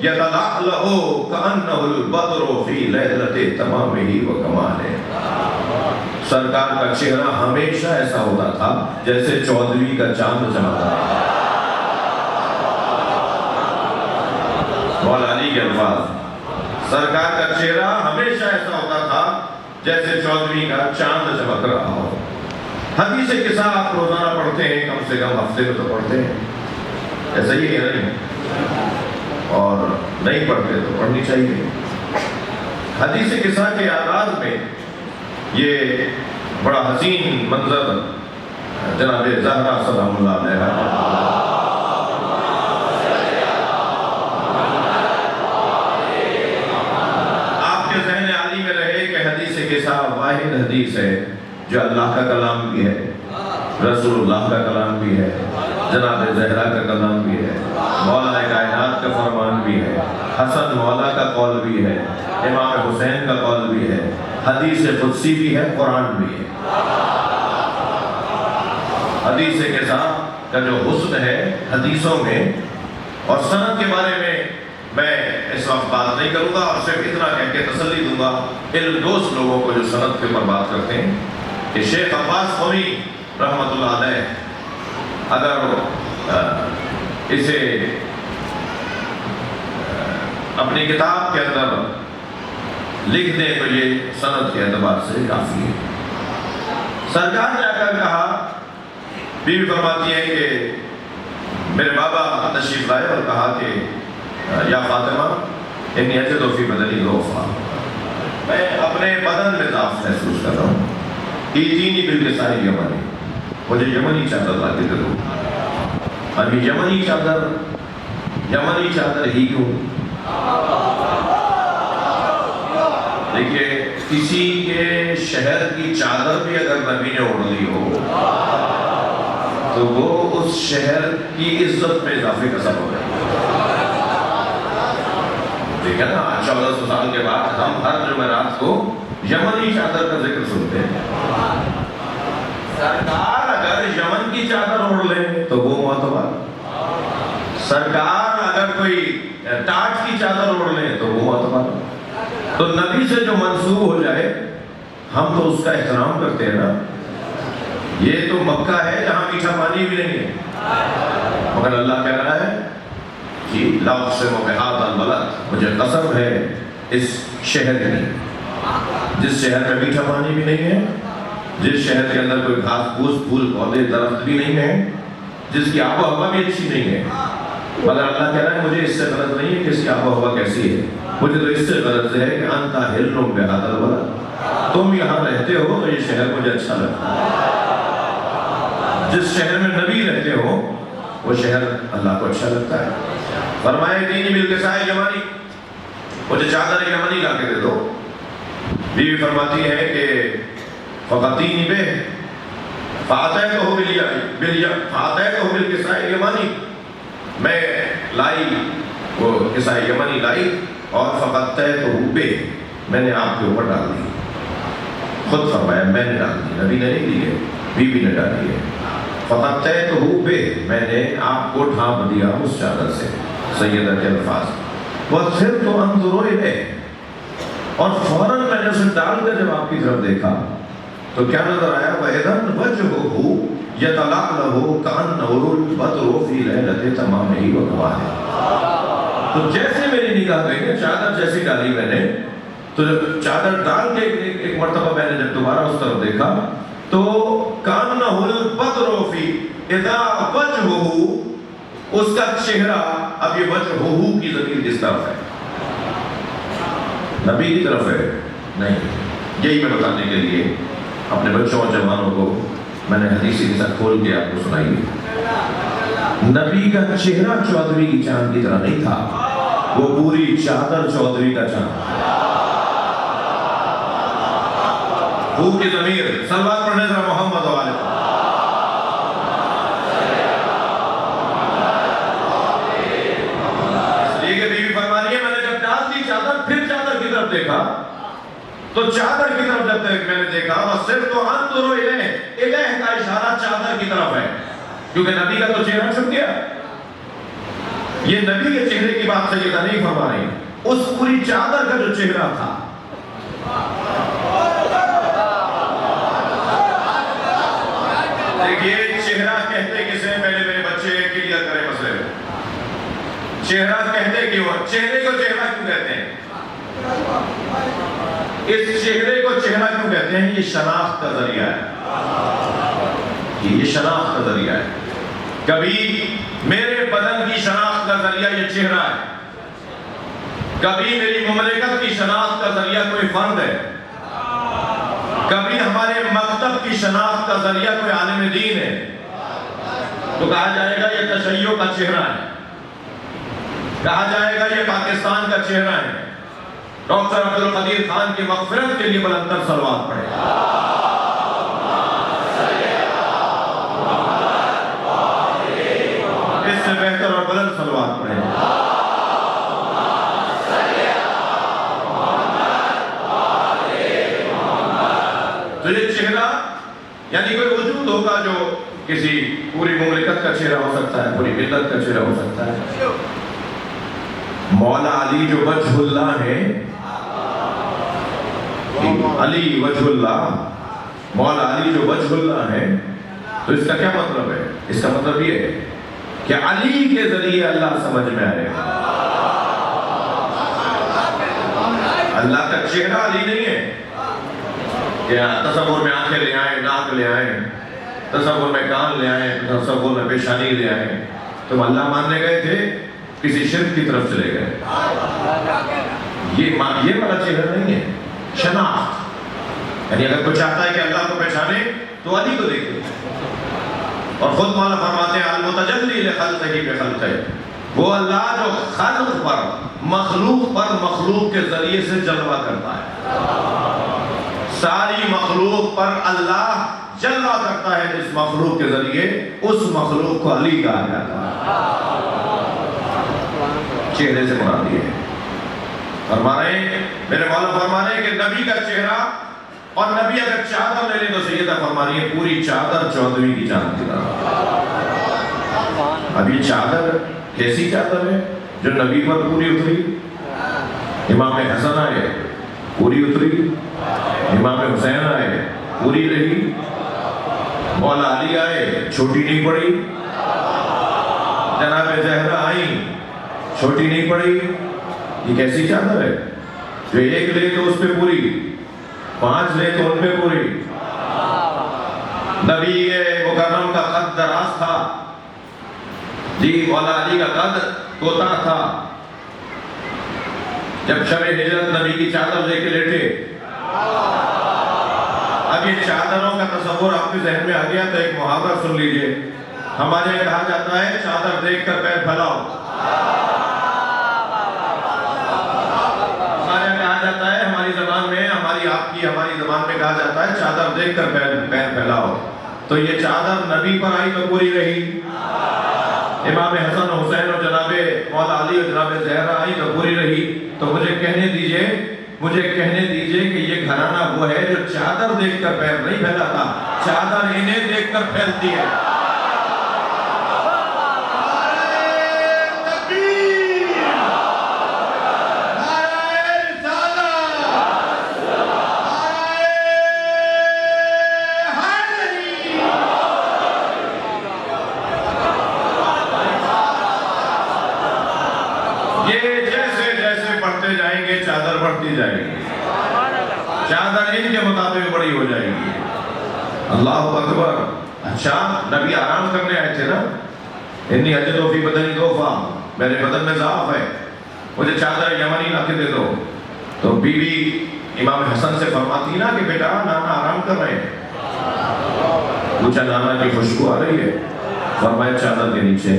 یتلألأ کأنہ البدر فی لیلۃ تمامہ و کمالہ، سرکار کا چہرہ ہمیشہ ایسا ہوتا تھا جیسے 14ویں کا چاند چمکتا ہے۔ مولا علی کے الفاظ، سرکار کا چہرہ ہمیشہ ایسا ہوتا تھا جیسے 14ویں کا چاند چمک رہا ہو۔ حدیث قصہ آپ روزانہ پڑھتے ہیں، کم سے کم ہفتے میں تو پڑھتے ہیں، ایسا ہی ہے نہیں؟ اور نہیں پڑھتے تو پڑھنی چاہیے۔ حدیث قصہ کے آغاز میں یہ بڑا حسین منظر جناب زہرا سلام اللہ علیہ آپ کے ذہن عالی میں رہے کہ حدیث قصہ واحد حدیث ہے جو اللہ کا کلام بھی ہے، رسول اللہ کا کلام بھی ہے، جناب زہرا کا کلام بھی ہے، مولا کائنات کا فرمان بھی ہے، حسن مولا کا قول بھی ہے، امام حسین کا قول بھی ہے، حدیث قدسی بھی ہے، قرآن بھی ہے۔ حدیث قصہ کا جو حسن ہے حدیثوں میں اور سند کے بارے میں اس وقت بات نہیں کروں گا، اور صرف اتنا کہہ کے تسلی دوں گا ان دوست لوگوں کو جو سند کے اوپر بات کرتے ہیں کہ شیخ عباس قومی رحمت اللہ علیہ اگر اسے اپنی کتاب کے اندر لکھ دیں تو یہ سند کے اعتبار سے کافی ہے۔ سرکار نے آ کر کہا، بیوی فرماتی ہے کہ میرے بابا تشریف لائے اور کہا کہ یا فاطمہ انی اجد فی بدنی ضعفا، میں اپنے بدن میں ضعف محسوس کر رہا ہوں، ایتینی بالکساء یمنی، مجھے یمنی چادر لا کے دے دو۔ ابھی یمنی چادر ہی کیوں؟ دیکھیے کسی کے شہر کی چادر بھی اگر نبی نے اوڑھ لی ہو تو وہ اس شہر کی عزت میں اضافے کا سبب ہے۔ دیکھیں نا 1400 سال کے بعد ہم ہر جمعرات کو یمنی چادر کا ذکر سنتے ہیں۔ سرکار اگر یمن کی چادر اوڑھ لیں تو وہ معتبر، سرکار اگر کوئی ٹاٹ کی چادر اوڑھ لیں تو وہ معتبر۔ تو نبی سے جو منسوب ہو جائے ہم تو اس کا احترام کرتے ہیں نا۔ یہ تو مکہ ہے جہاں میٹھا پانی بھی نہیں ہے، مگر اللہ کہہ رہا ہے کہ لَأُقْسِمُ بِهَٰذَا الْبَلَدِ، مجھے قسم ہے اس شہر میں، جس شہر میں میٹھا پانی بھی نہیں ہے، جس شہر کے اندر کوئی گھاس پھوس پھول پودے درخت بھی نہیں ہے، جس کی آب و ہوا بھی اچھی نہیں ہے، مگر اللہ کہہ رہا ہے مجھے اس سے غرض نہیں ہے کہ اس کی آب و ہوا کیسی ہے، مجھے تو اس سے غرض ہے کہ انت حل بہذا البلد، تم یہاں رہتے ہو تو یہ شہر مجھے اچھا لگتا ہے۔ جس شہر میں نبی رہتے ہو وہ شہر اللہ کو اچھا لگتا ہے۔ فرمائے دینی بالکساء یمنی، مجھے چادر یمنی لا کے دے دو۔ بیوی فرماتی ہے کہ فقطینی بہ، فَأَتَيْتُهُ بِالْكِسَاءِ الْيَمَنِي، میں لائی وہ کساء یمنی لائی اور فَقَدْتَيْتُهُ بِهِ، میں نے آپ کے اوپر ڈال دی. خود فرمایا میں نے ڈال دی، نبی نے نہیں دی ہے، بیوی نے ڈالی ہے. فَقَدْتَيْتُهُ بِهِ، میں نے آپ کو ڈھانپ دیا اس چادر سے. سیدہ کے الفاظ. وَصِرْتُ أَنْظُرُ إِلَيْهِ، اور فوراً میں نے اسے ڈال کر جب آپ کی طرف دیکھا تو کیا نظر آیا؟ وَإِذًا وَجْهُهُ يَتَلَأْلَأُ كَأَنَّهُ الْبَدْرُ فِي لَيْلَةِ تَمَامِهِ وَضُحَاهَا. تو جیسے میری نگاہ گئی نا، چادر جیسی ڈالی میں نے، تو جب چادر ڈال کے ایک مرتبہ میں نے جب دوبارہ اس طرف دیکھا تو كَأَنَّهُ الْبَدْرُ فِي إِذَا وَجْهُهُ، اس کا چہرہ، اب یہ وجہہ کی ضمیر کس طرف ہے؟ نبی کی طرف ہے؟ نہیں. یہی میں بتانے کے لیے اپنے بچوں اور جوانوں کو میں نے حدیثی کے ساتھ کھول کے آپ کو سنائی. نبی کا چہرہ چودھری کی چاند کی طرح نہیں تھا، وہ پوری چادر چودھری کا چاند. ہو کی ضمیر صلوات پڑھنے ذرا محمد والے. دیکھا تو چادر کی طرف جب تک میں نے دیکھا، وَصِرْتُ أَنْظُرُ إِلَيْهِ، الہ کا اشارہ چادر کی طرف ہے، کیونکہ نبی کا تو چہرہ چھپ گیا. یہ نبی کے چہرے کی بات سیدہ نہیں فرما رہی، اس پوری چادر کا جو چہرہ تھا. دیکھیے چہرہ کہتے کسے؟ پہلے میرے بچے کلیئر کریں مسئلے میں. چہرہ کہتے کیوں؟ چہرے کو چہرہ کیوں کہتے ہیں؟ اس چہرے کو چہرہ کیوں کہتے ہیں؟ یہ شناخت کا ذریعہ ہے. یہ شناخت کا ذریعہ ہے. کبھی میرے بدن کی شناخت کا ذریعہ یہ چہرہ ہے، کبھی میری مملکت کی شناخت کا ذریعہ کوئی فرد ہے، کبھی ہمارے مکتب کی شناخت کا ذریعہ کوئی عالم دین ہے. تو کہا جائے گا یہ تشیع کا چہرہ ہے، کہا جائے گا یہ پاکستان کا چہرہ ہے. ڈاکٹر عبدالقدیر خان کی مغفرت کے لیے بلندر صلوات پڑھیں. اس سے بہتر اور بلند صلوات پڑھیں. تو یہ چہرہ یعنی کوئی وجود ہوگا جو کسی پوری مملکت کا چہرہ ہو سکتا ہے، پوری ملت کا چہرہ ہو سکتا ہے. مولا علی جو وجہ اللہ ہے، علی وجہ اللہ، مولا علی جو وجہ اللہ ہے، تو اس کا کیا مطلب ہے؟ اس کا مطلب یہ ہے کہ علی کے ذریعے اللہ سمجھ میں آئے گا. اللہ کا چہرہ علی نہیں ہے کہ تصور میں آنکھیں لے آئیں، ناک لے آئیں، تصور میں کان لے آئیں، تصور میں پیشانی لے آئیں. تم اللہ ماننے گئے تھے، کسی شرک کی طرف چلے گئے. یہ والا چہرہ نہیں ہے. شناخت یعنی اگر کوئی چاہتا ہے کہ اللہ کو پہچانے تو علی کو دیکھے. اور خود مولا فرماتے ہیں المتجلی لخلقہ بخلقہ، وہ اللہ جو خلق پر، مخلوق پر، مخلوق کے ذریعے سے جلوہ کرتا ہے. ساری مخلوق پر اللہ جلوہ کرتا ہے اس مخلوق کے ذریعے. اس مخلوق کو علی کہا جاتا ہے. چہرے سے مراد یہ ہے. فرما رہے ہیں میرے مولا، فرما رہے ہیں کہ نبی کا چہرہ، اور نبی اگر چادر لے لیں تو سیدہ فرما رہی ہے پوری چادر چودھری کی چاند کی طرح. اب یہ چادر کیسی چادر ہے؟ جو نبی پر پوری اتری. امام حسن آئے پوری اتری، امام حسین آئے پوری رہی، مولا علی آئے چھوٹی نہیں پڑی، جناب زہرا آئی چھوٹی نہیں پڑی. یہ کیسی چادر ہے جو ایک لے تو اس پہ پوری، 5 لے تو ان پہ پوری. نبی مکرم کا قد دراز تھا جی، مولا علی کا قد کوتا تھا. جب شب ہجرت نبی کی چادر لے کے لیٹے، اب یہ چادروں کا تصور آپ کے ذہن میں آ گیا تو ایک محاورہ سن لیجئے. ہمارے یہاں کہا جاتا ہے چادر دیکھ کر پیر پھیلاؤ. ہمارے یہاں کہا جاتا ہے، ہماری زبان میں، ہماری زبان میں کہا جاتا ہے چادر دیکھ کر پیر پھیلاؤ. تو تو یہ چادر نبی پر آئی تو پوری رہی، امام حسن حسین اور جناب مولا علی اور جناب زہرا آئی تو پوری رہی۔ تو مجھے کہنے دیجئے کہ یہ گھرانہ وہ ہے جو چادر دیکھ کر پیر نہیں پھیلاتا، چادر انہیں دیکھ کر پھیلتی ہے۔ چادر بڑھتی جائے گی، چادر ان کے مطابق بڑی ہو جائے گی۔ اللہ اکبر۔ اچھا نبی آرام کرنے آئے تھے نا، انی اجدو فی بدنی ضعفا، میرے بدن میں ضعف ہے، مجھے چادر یمنی لا کے دے دو۔ تو بیوی امام حسن سے فرماتی نا کہ بیٹا نانا آرام کر رہے ہیں۔ پوچھا نانا کی خوشبو آ رہی ہے؟ فرمایا چادر کے نیچے۔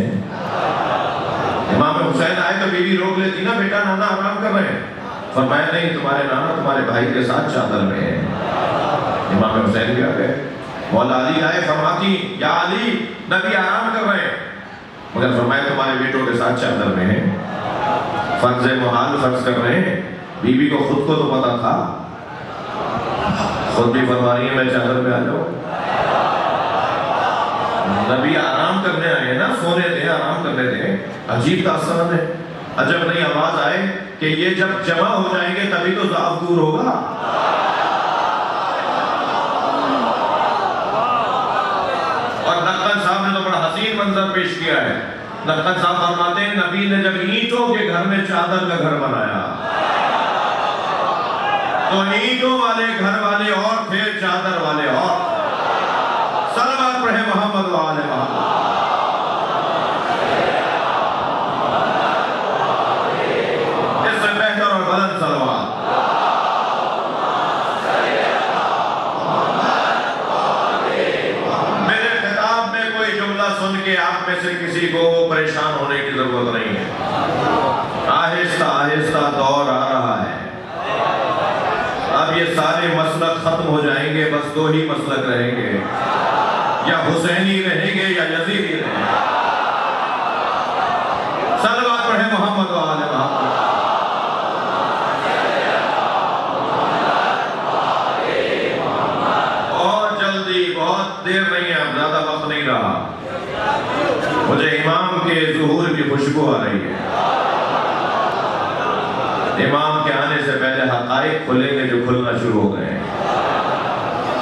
امام حسین آئے تو بیوی روک لیتی نا، بیٹا نانا آرام کر رہے ہیں۔ فرمایا نہیں، تمہارے نانا تمہارے بھائی کے ساتھ چادر میں ہے۔ امام حسین بھی آ گئے، مولا علی آئے، فرماتی یا علی نبی آرام کر رہے ہیں، مگر فرمایا تمہارے بیٹوں کے ساتھ چادر میں ہے۔ فرض محال فرض کر رہے ہیں، بیوی کو خود کو تو پتا تھا، خود بھی فرما رہی ہے میں چادر میں آ جاؤں۔ نبی آرام کرنے آئے نا، سونے دیں، آرام کرنے دیں۔ عجیب داستان ہے، عجب نہیں آواز آئے کہ یہ جب جمع ہو جائیں گے تبھی تو ضعف دور ہوگا۔ اور نقل صاحب نے تو بڑا حسین منظر پیش کیا ہے۔ نقل صاحب فرماتے ہیں نبی نے جب اینٹوں کے گھر میں چادر کا گھر بنایا تو اینٹوں والے گھر والے اور تھے، چادر والے اور۔ صلوات پڑھے محمد و آل محمد۔ سن کے آپ میں سے کسی کو پریشان ہونے کی ضرورت نہیں ہے۔ آہستہ آہستہ دور آ رہا ہے، اب یہ سارے مسلک ختم ہو جائیں گے، بس دو ہی مسلک رہیں گے، یا حسینی رہیں گے یا یزیدی رہیں گے۔ صلوات پڑھیں محمد و آل محمد۔ اور جلدی، بہت دیر نہیں ہے، اب زیادہ وقت نہیں رہا، مجھے امام کے ظہور کی خوشبو آ رہی ہے۔ امام کے آنے سے پہلے حقائق کھلیں گے جو کھلنا شروع ہو گئے ہیں،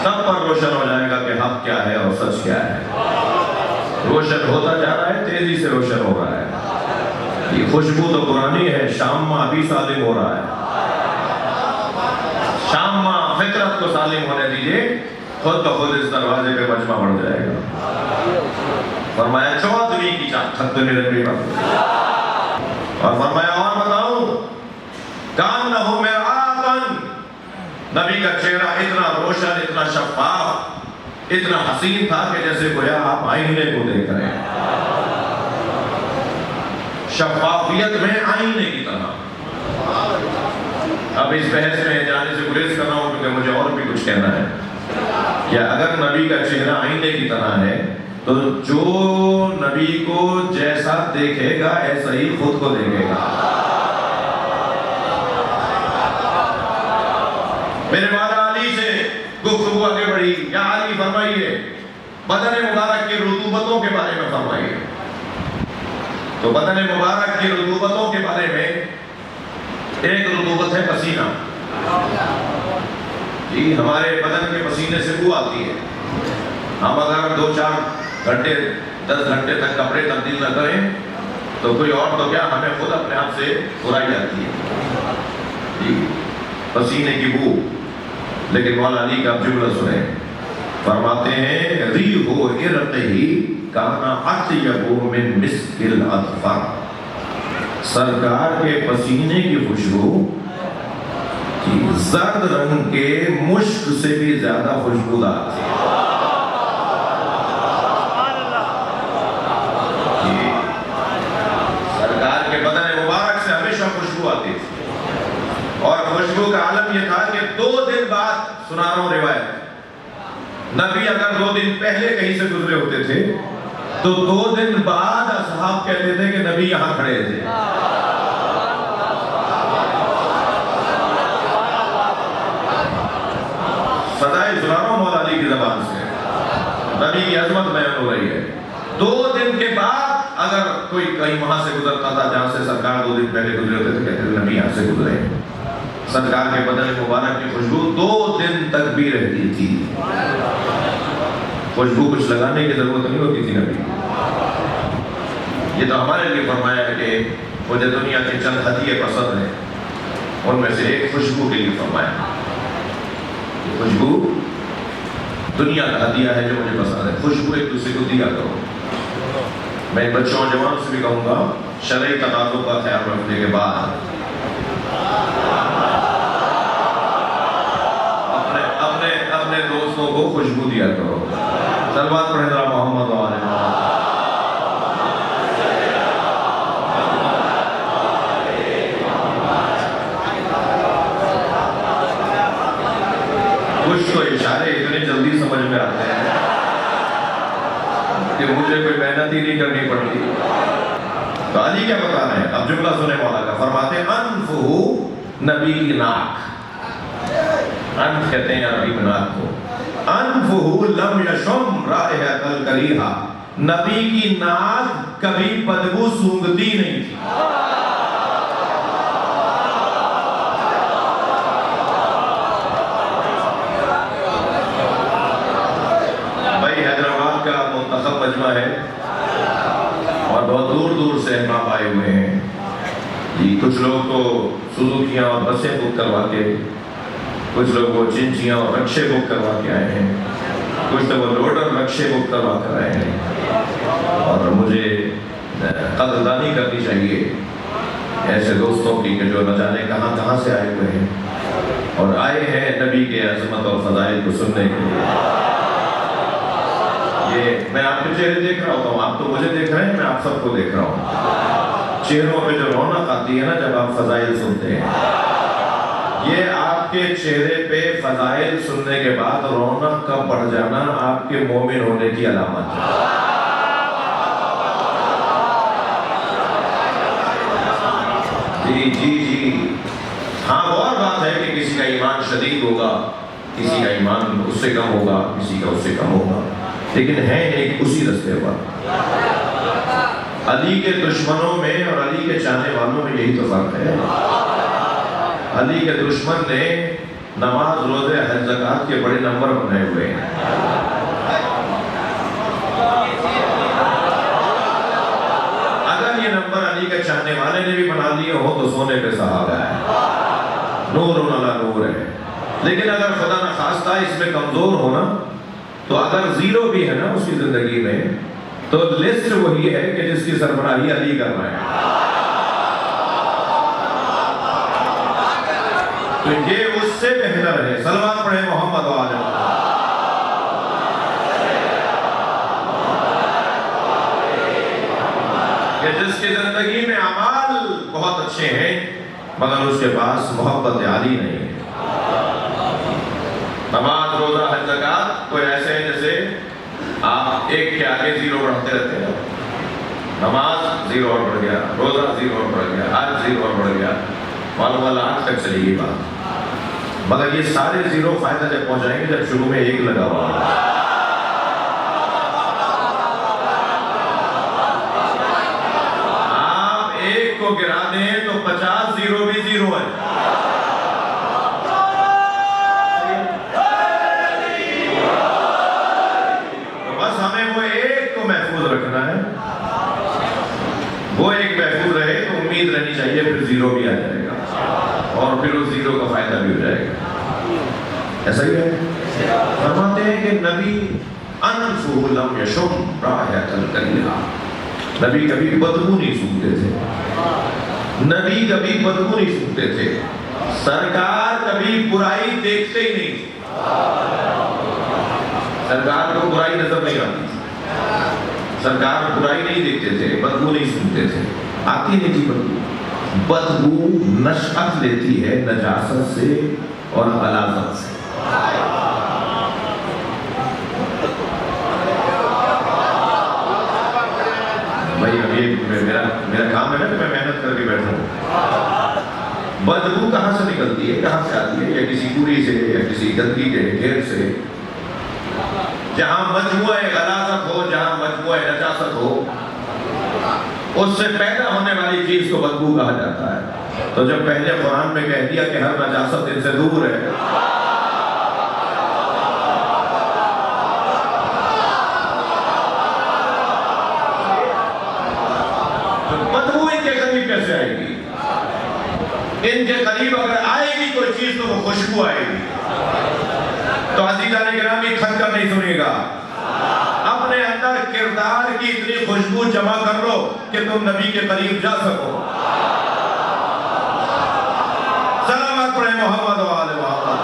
سب پر روشن ہو جائے گا کہ حق کیا ہے اور سچ کیا ہے۔ روشن ہوتا جا رہا ہے، تیزی سے روشن ہو رہا ہے۔ یہ خوشبو تو پرانی ہے، شام ابھی سالم ہو رہا ہے۔ شام فطرت کو سالم ہونے دیجئے، خود بخود اس دروازے پہ مجمع بڑھ جائے گا۔ فرمایا 14ویں کی چھت میں رکھنے کا، اور فرمایا اور بتاؤں کانہو مرآتن، نبی کا چہرہ اتنا روشن، اتنا شفاف، اتنا حسین تھا کہ جیسے گویا آپ آئینے کو دیکھ رہے ہیں، شفافیت میں آئینے کی طرح۔ اب اس بحث میں جانے سے گریز کر رہا ہوں کیونکہ مجھے اور بھی کچھ کہنا ہے کہ اگر نبی کا چہرہ آئینے کی طرح ہے تو جو نبی کو جیسا دیکھے گا ایسا ہی خود کو دیکھے گا۔ میرے مولا علی سے گفتگو آگے بڑھی، یا علی فرمائیے بدن مبارک کی رطوبتوں کے بارے میں فرمائیے۔ تو بدن مبارک کی رطوبتوں کے بارے میں ایک رطوبت ہے پسینہ۔ جی ہمارے بدن کے پسینے سے بو آتی ہے، ہم اگر 2-4 گھنٹے 10 گھنٹے تک کپڑے تبدیل نہ کریں تو کوئی اور تو کیا ہمیں خود اپنے آپ سے برائی آتی ہے، جی پسینے کی بو۔ لیکن مولا علی کا جملہ سنیں، فرماتے ہیں ریح ارقہ کانا اطیب من مسک الاظفر، سرکار کے پسینے کی خوشبو زرد رنگ کے مشک سے بھی زیادہ خوشبودار تھی۔ سرکار کے بدن مبارک سے ہمیشہ خوشبو آتی تھی، اور خوشبو کا عالم یہ تھا کہ 2 دن بعد، سنا رہا ہوں روایت، نبی اگر 2 دن پہلے کہیں سے گزرے ہوتے تھے تو 2 دن بعد اصحاب کہتے تھے کہ نبی یہاں کھڑے تھے. فضائل سنا رہا ہوں مولا علی کی زبان سے. نبی کی عظمت بیان ہو رہی ہے. 2 دن کے بعد اگر کوئی کہیں وہاں سے گزرتا تھا جہاں سے سرکار 2 دن پہلے گزرے ہوتے تھے کہتے تھے نبی یہاں سے گزرے. سرکار کے بدن مبارک کی خوشبو 2 دن تک بھی رہتی تھی. خوشبو کچھ لگانے کی ضرورت نہیں ہوتی تھی نبی. یہ تو ہمارے لیے فرمایا ہے کہ مجھے دنیا کے چند ہدیے پسند ہیں، ان میں سے ایک خوشبو کے لیے فرمایا. خوشبو دنیا کا ہدیہ ہے جو مجھے پسند ہے. خوشبو ایک دوسرے کو دیا کرو. میں بچوں اور جوانوں سے بھی کہوں گا شرعی تقاضوں کا خیال رکھنے کے بعد اپنے دوستوں کو خوشبو دیا کرو. صلوات پڑھیں ذرا محمد و آل محمد. کچھ تو اشارے اتنے جلدی سمجھ میں آتے ہیں کہ مجھے کوئی محنت ہی نہیں کرنی پڑتی. تو علی کیا بتا رہے ہیں؟ اب جملہ سنے مولا کا. فرماتے ہیں انفہ، نبی کی ناک. انف کہتے ہیں عربی میں ناک کو. انفہ لم یشم رائحۃ الکریہہ، نبی کی ناک کبھی بدبو سونگھتی نہیں تھی. بھائی حیدرآباد کا منتخب مجمع ہے اور بہت دور دور سے احباب آئے ہوئے ہیں جی. کچھ لوگ تو سوزوکیاں اور بسیں بک کروا کے، کچھ لوگ وہ چنچیاں اور رکشے بک کروا کے آئے ہیں، کچھ تو وہ لوڈر رکشے بک کروا کر آئے ہیں. اور مجھے قدردانی کرنی چاہیے ایسے دوستوں کی کہ جو نہ جانے کہاں کہاں سے آئے ہوئے ہیں اور آئے ہیں نبی کے عظمت اور فضائل کو سننے کے لیے. یہ میں آپ کے چہرے دیکھ رہا ہوتا ہوں، آپ تو مجھے دیکھ رہے ہیں، میں آپ سب کو دیکھ رہا ہوں. چہروں پہ جو رونق آتی ہے نا جب آپ فضائل سنتے ہیں، یہ آپ کے چہرے پہ فضائل سننے کے بعد رونق کا بڑھ جانا آپ کے مومن ہونے کی علامت ہے. جی ہاں، اور بات ہے کہ کسی کا ایمان شدید ہوگا، کسی کا ایمان اس سے کم ہوگا، کسی کا اس سے کم ہوگا، لیکن ہے ایک اسی رستے پر. علی کے دشمنوں میں اور علی کے چاہنے والوں میں یہی تو فرق ہے. علی کے دشمن نے نماز، روزے، حج، زکوٰۃ کے بڑے نمبر بنائے ہوئے ہیں. اگر یہ نمبر علی کے چاہنے والے نے بھی بنا لیے ہو تو سونے پہ سہاگا ہے، نور علی نور ہے. لیکن اگر خدا نخواستہ اس میں کمزور ہونا تو اگر زیرو بھی ہے نا اس کی زندگی میں تو لسٹ وہی ہے کہ جس کی سربراہی علی کر رہا ہے. تو یہ اس سے بہتر ہے. صلوات پڑھیں محمد و آل محمد. کہ جس کی زندگی میں اعمال بہت اچھے ہیں مگر اس کے پاس محبت علی نہیں ہے. نماز، روزہ، حج، زکوٰۃ کوئی ایسے ہیں جیسے آپ ایک کے آگے زیرو بڑھتے رہتے ہیں. نماز زیرو اور بڑھ گیا، روزہ زیرو اور بڑھ گیا، حج زیرو اور بڑھ گیا، معلوم اللہ آج تک چلی گئی بات. مگر یہ سارے زیرو فائدہ جب پہنچائیں گے جب شروع میں ایک لگا ہوا ہے. آپ ایک کو گرا دیں تو 50 زیرو بھی زیرو ہے. وہ ایک محفوظ رہے تو امید رہنی چاہیے پھر زیرو بھی آ جائے گا اور پھر اس زیرو کا فائدہ بھی ہو جائے گا. ایسا ہی ہے. فرماتے ہیں کہ نبی انفہ لم یشم رائحۃ الکریہہ، نبی کبھی بدبو نہیں سونگھتے تھے. نبی کبھی بدبو نہیں سونگھتے تھے. سرکار کبھی برائی دیکھتے ہی نہیں تھے. سرکار کو برائی نظر نہیں آتی تھی. سرکار برائی نہیں دیکھتے تھے، بدبو نہیں سنتے تھے. آتی نہیں تھی بدبو. بدبو نشأت لیتی ہے نجاست سے اور غلاظت سے. کہاں سے نکلتی ہے، کہاں سے آتی ہے؟ یا کسی کوڑی سے یا کسی گندگی کے ڈھیر سے؟ جہاں مجموعہ غلاظت ہو، جہاں مجموعہ نجاست ہو، اس سے پیدا ہونے والی چیز کو بدبو کہا جاتا ہے۔ تو جب پہلے قرآن میں کہہ دیا کہ ہر نجاست ان سے دور ہے، تو بدبو ان کے قریب کیسے آئے گی؟ ان کے قریب اگر آئے گی کوئی چیز تو وہ خوشبو آئے گی۔ تو عزیزان گرامی کھل کر نہیں سنیے گا، اپنے اندر کردار کی اتنی خوشبو جمع کر لو کہ تم نبی کے قریب جا سکو۔ سلامت پڑھیں محمد و آل محمد۔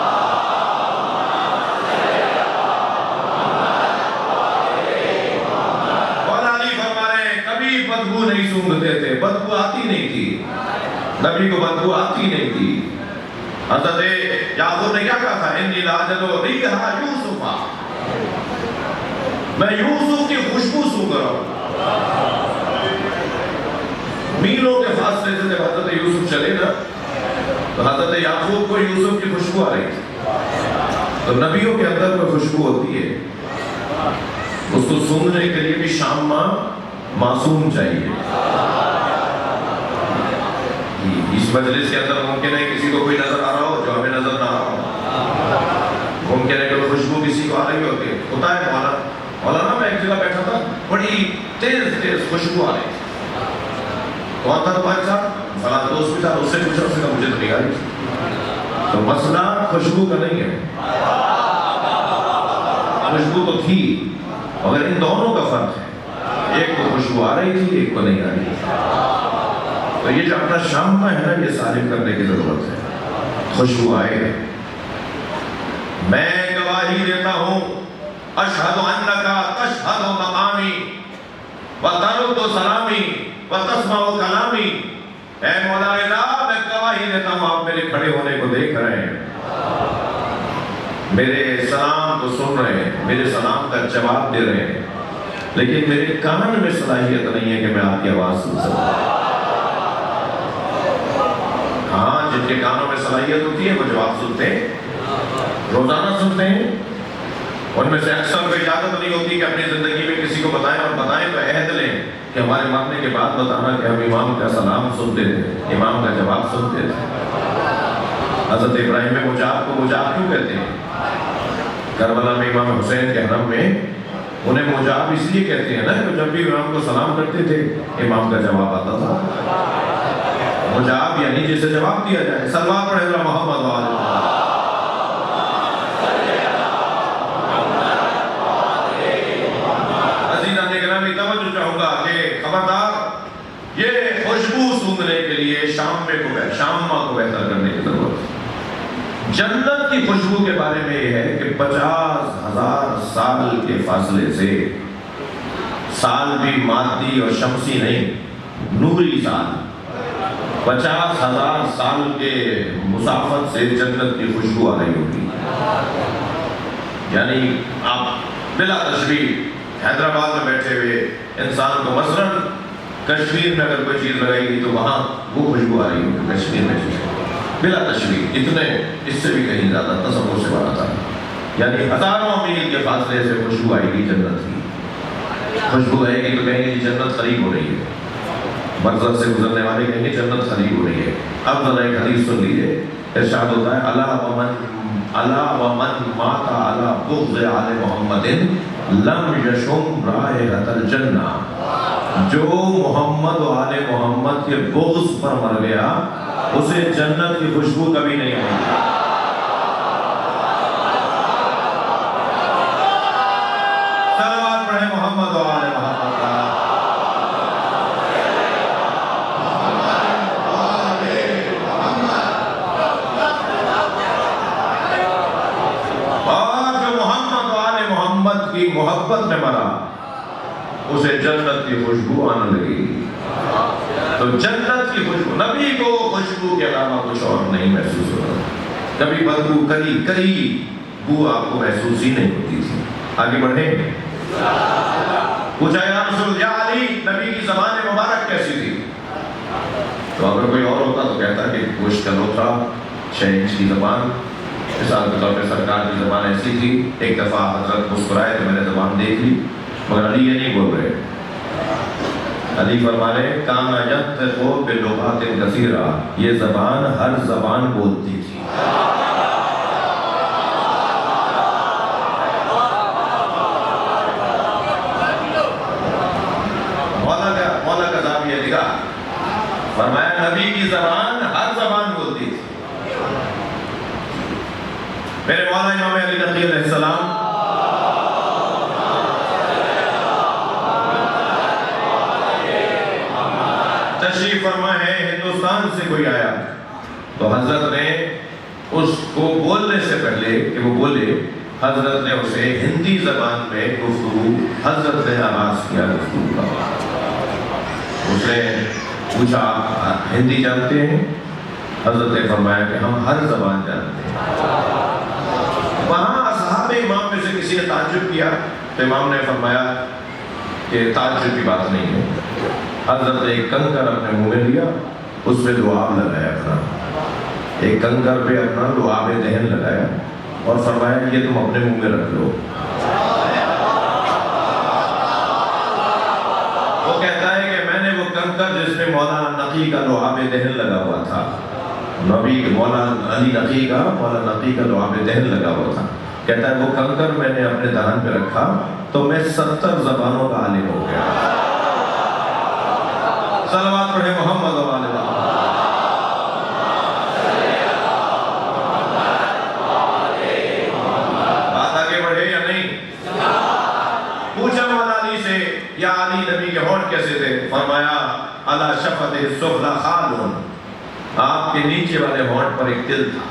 مولا علی فرما رہے ہیں کبھی بدبو نہیں سونگھتے تھے، بدبو آتی نہیں تھی، نبی کو بدبو آتی نہیں تھی۔ حضرت یعقوب نے کیا کہا تھا؟ انی لاجدو ریحا یوسفا، میں یوسف کی خوشبو سونگھ رہا ہوں۔ میلوں کے فاصلے سے جب حضرت یوسف چلے نا تو حضرت یعقوب کو یوسف کی خوشبو آ رہی تھی۔ تو نبیوں کے اندر کوئی خوشبو ہوتی ہے، اس کو سونگھنے کے لیے بھی شام ماں معصوم چاہیے۔ اس مجلس کے اندر ممکن ہے کسی کو کوئی نظر آ رہا ہو جو ہمیں نظر نہ آ رہا ہو، ممکن ہے کہ خوشبو کسی کو آ رہی ہوتی ہے۔ ہوتا ہے مولانا میں ایک جگہ بیٹھا تھا، بڑی تیز خوشبو آ رہی تھی۔ کون تھا تمہارے ساتھ؟ فلاں دوست بھی تھا، اس سے پوچھا، اس نے کہا مجھے تو نہیں آ رہی تھی۔ تو مسئلہ خوشبو کا نہیں ہے، خوشبو تو تھی، مگر ان دونوں کا فرق ہے، ایک کو خوشبو آ رہی تھی، ایک کو نہیں آ رہی تھی۔ تو یہ جو اپنا شامہ ہے نا، یہ سالم کرنے کی ضرورت ہے، خوشبو آئے۔ میں گواہی دیتا ہوں، اشہد انکا تشہد مقامی وترد سلامی وتسمع کلامی، اے مولا رضا میں گواہی دیتا ہوں آپ میرے کھڑے ہونے کو دیکھ رہے ہیں، میرے سلام کو سن رہے ہیں، میرے سلام کا جواب دے رہے ہیں، لیکن میرے کان میں صلاحیت نہیں ہے کہ میں آپ کی آواز سن سکوں۔ ہاں، جن کے کانوں میں صلاحیت ہوتی ہے وہ جواب سنتے ہیں، روزانہ سنتے ہیں۔ ان میں سے اکثر کو اجازت نہیں ہوتی کہ اپنی زندگی میں کسی کو بتائیں، اور بتائیں تو عہد لیں کہ ہمارے مرنے کے بعد بتانا کہ ہم امام کا سلام سنتے تھے، امام کا جواب سنتے تھے۔ حضرت ابراہیم میں مجاب کو مجاب کیوں کہتے ہیں؟ کربلا میں امام حسین کے حرم میں انہیں مجاب اس لیے کہتے ہیں نا کہ جب بھی امام کو سلام کرتے تھے امام کا جواب آتا تھا۔ مجاب یعنی جسے جواب دیا جائے۔ صلوات پڑھیں ذرا محمد و آل محمد۔ عزیزان گرامی توجہ چاہوں گا کہ خبردار یہ خوشبو سونگھنے کے لیے شامہ کو بہتر کرنے کی ضرورت ہے۔ جنت کی خوشبو کے بارے میں یہ ہے کہ 50,000 سال کے فاصلے سے، سال بھی مادی اور شمسی نہیں، نوری سال، 50,000 سال کے مسافت سے جنت کی خوشبو آ رہی ہوگی۔ یعنی آپ بلا تشبیہ حیدرآباد میں بیٹھے ہوئے انسان کو مثلاً کشمیر میں اگر کوئی چیز لگائی گی تو وہاں وہ خوشبو آ رہی ہوگی کشمیر میں چیز، بلا تشبیہ، اتنے اس سے بھی کہیں زیادہ تصور سے بڑا تھا۔ یعنی ہزاروں میل کے فاصلے سے خوشبو آئے گی جنت کی۔ خوشبو آئے گی تو کہیں گے جی جنت قریب ہو رہی ہے، منظر سے گزرنے والے کہیں گے جنت قریب ہو رہی ہے۔ اب ذرا ایک حدیث سن لیجیے، ارشاد ہوتا ہے الا ومن مات علی بغض آل محمد لم یشم رائحۃ الجنہ، جو محمد و آل محمد کے بغض پر مر گیا اسے جنت کی خوشبو کبھی نہیں آئی۔ صلوات پڑھیں محمد و آل محمد۔ کی محبت میں مرا اسے جنت کی خوشبو آنے لگی۔ تو جنت کی خوشبو، نبی کو خوشبو کے علاوہ کچھ اور نہیں محسوس ہوتا، کبھی بدبو کری بو آپ کو محسوس ہی نہیں ہوتی تھی۔ آگے بڑھیں، پوچھا یا رسول یا علی، نبی کی زبان مبارک کیسی تھی؟ تو اگر کوئی اور ہوتا تو کہتا کہ گوشت کا لوتھڑا 6 انچ کی زبان، مثال کے طور پہ سرکار کی زبان ایسی تھی، ایک دفعہ حضرت مسکرائے تو میں نے زبان دیکھ لی، مگر علی یہ نہیں بول رہے۔ علی فرما رہے کان ینطق بلغات کثیرہ، یہ زبان ہر زبان بولتی تھی۔ مولا کا زاویہ نگاہ، فرمایا نبی کی زبان ہر زبان بولتی تھی۔ میرے مولا امام علی نقی علیہ السلام تشریف فرما ہے، ہندوستان سے کوئی آیا تو حضرت نے اس کو بولنے سے پہلے کہ وہ بولے، حضرت نے اسے ہندی زبان میں گفتگو، حضرت نے آغاز کیا گفتگو کا۔ اس نے پوچھا ہندی جانتے ہیں؟ حضرت نے فرمایا کہ ہم ہر زبان جانتے ہیں۔ وہاں اصحاب امام میں سے کسی نے تعجب کیا تو امام نے فرمایا کہ تعجب کی بات نہیں ہے۔ حضرت نے ایک کنکر اپنے منہ میں لیا، اس میں لعاب لگایا اپنا، ایک کنکر پہ اپنا لعاب دہن لگایا اور فرمایا کہ یہ تم اپنے منہ میں رکھ لو۔ وہ کہتا ہے کہ میں نے وہ کنکر جس میں مولانا نقی کا لعاب دہن لگا ہوا تھا، نبی مولانا علی نقی کا، مولانا نقی کا لعاب دہن لگا ہوا تھا، کہتا ہے وہ کنکر میں نے اپنے دہن پہ رکھا تو میں 70 زبانوں کا عالم ہو گیا۔ صلوات پڑھے محمد و آل محمد۔ بات آگے بڑھے یا نہیں؟ پوچھا مولا علی سے یا علی نبی کے ہونٹ کیسے تھے؟ فرمایا علی شفت السفلی خال، آپ کے نیچے والے ہونٹ پر ایک تل تھا۔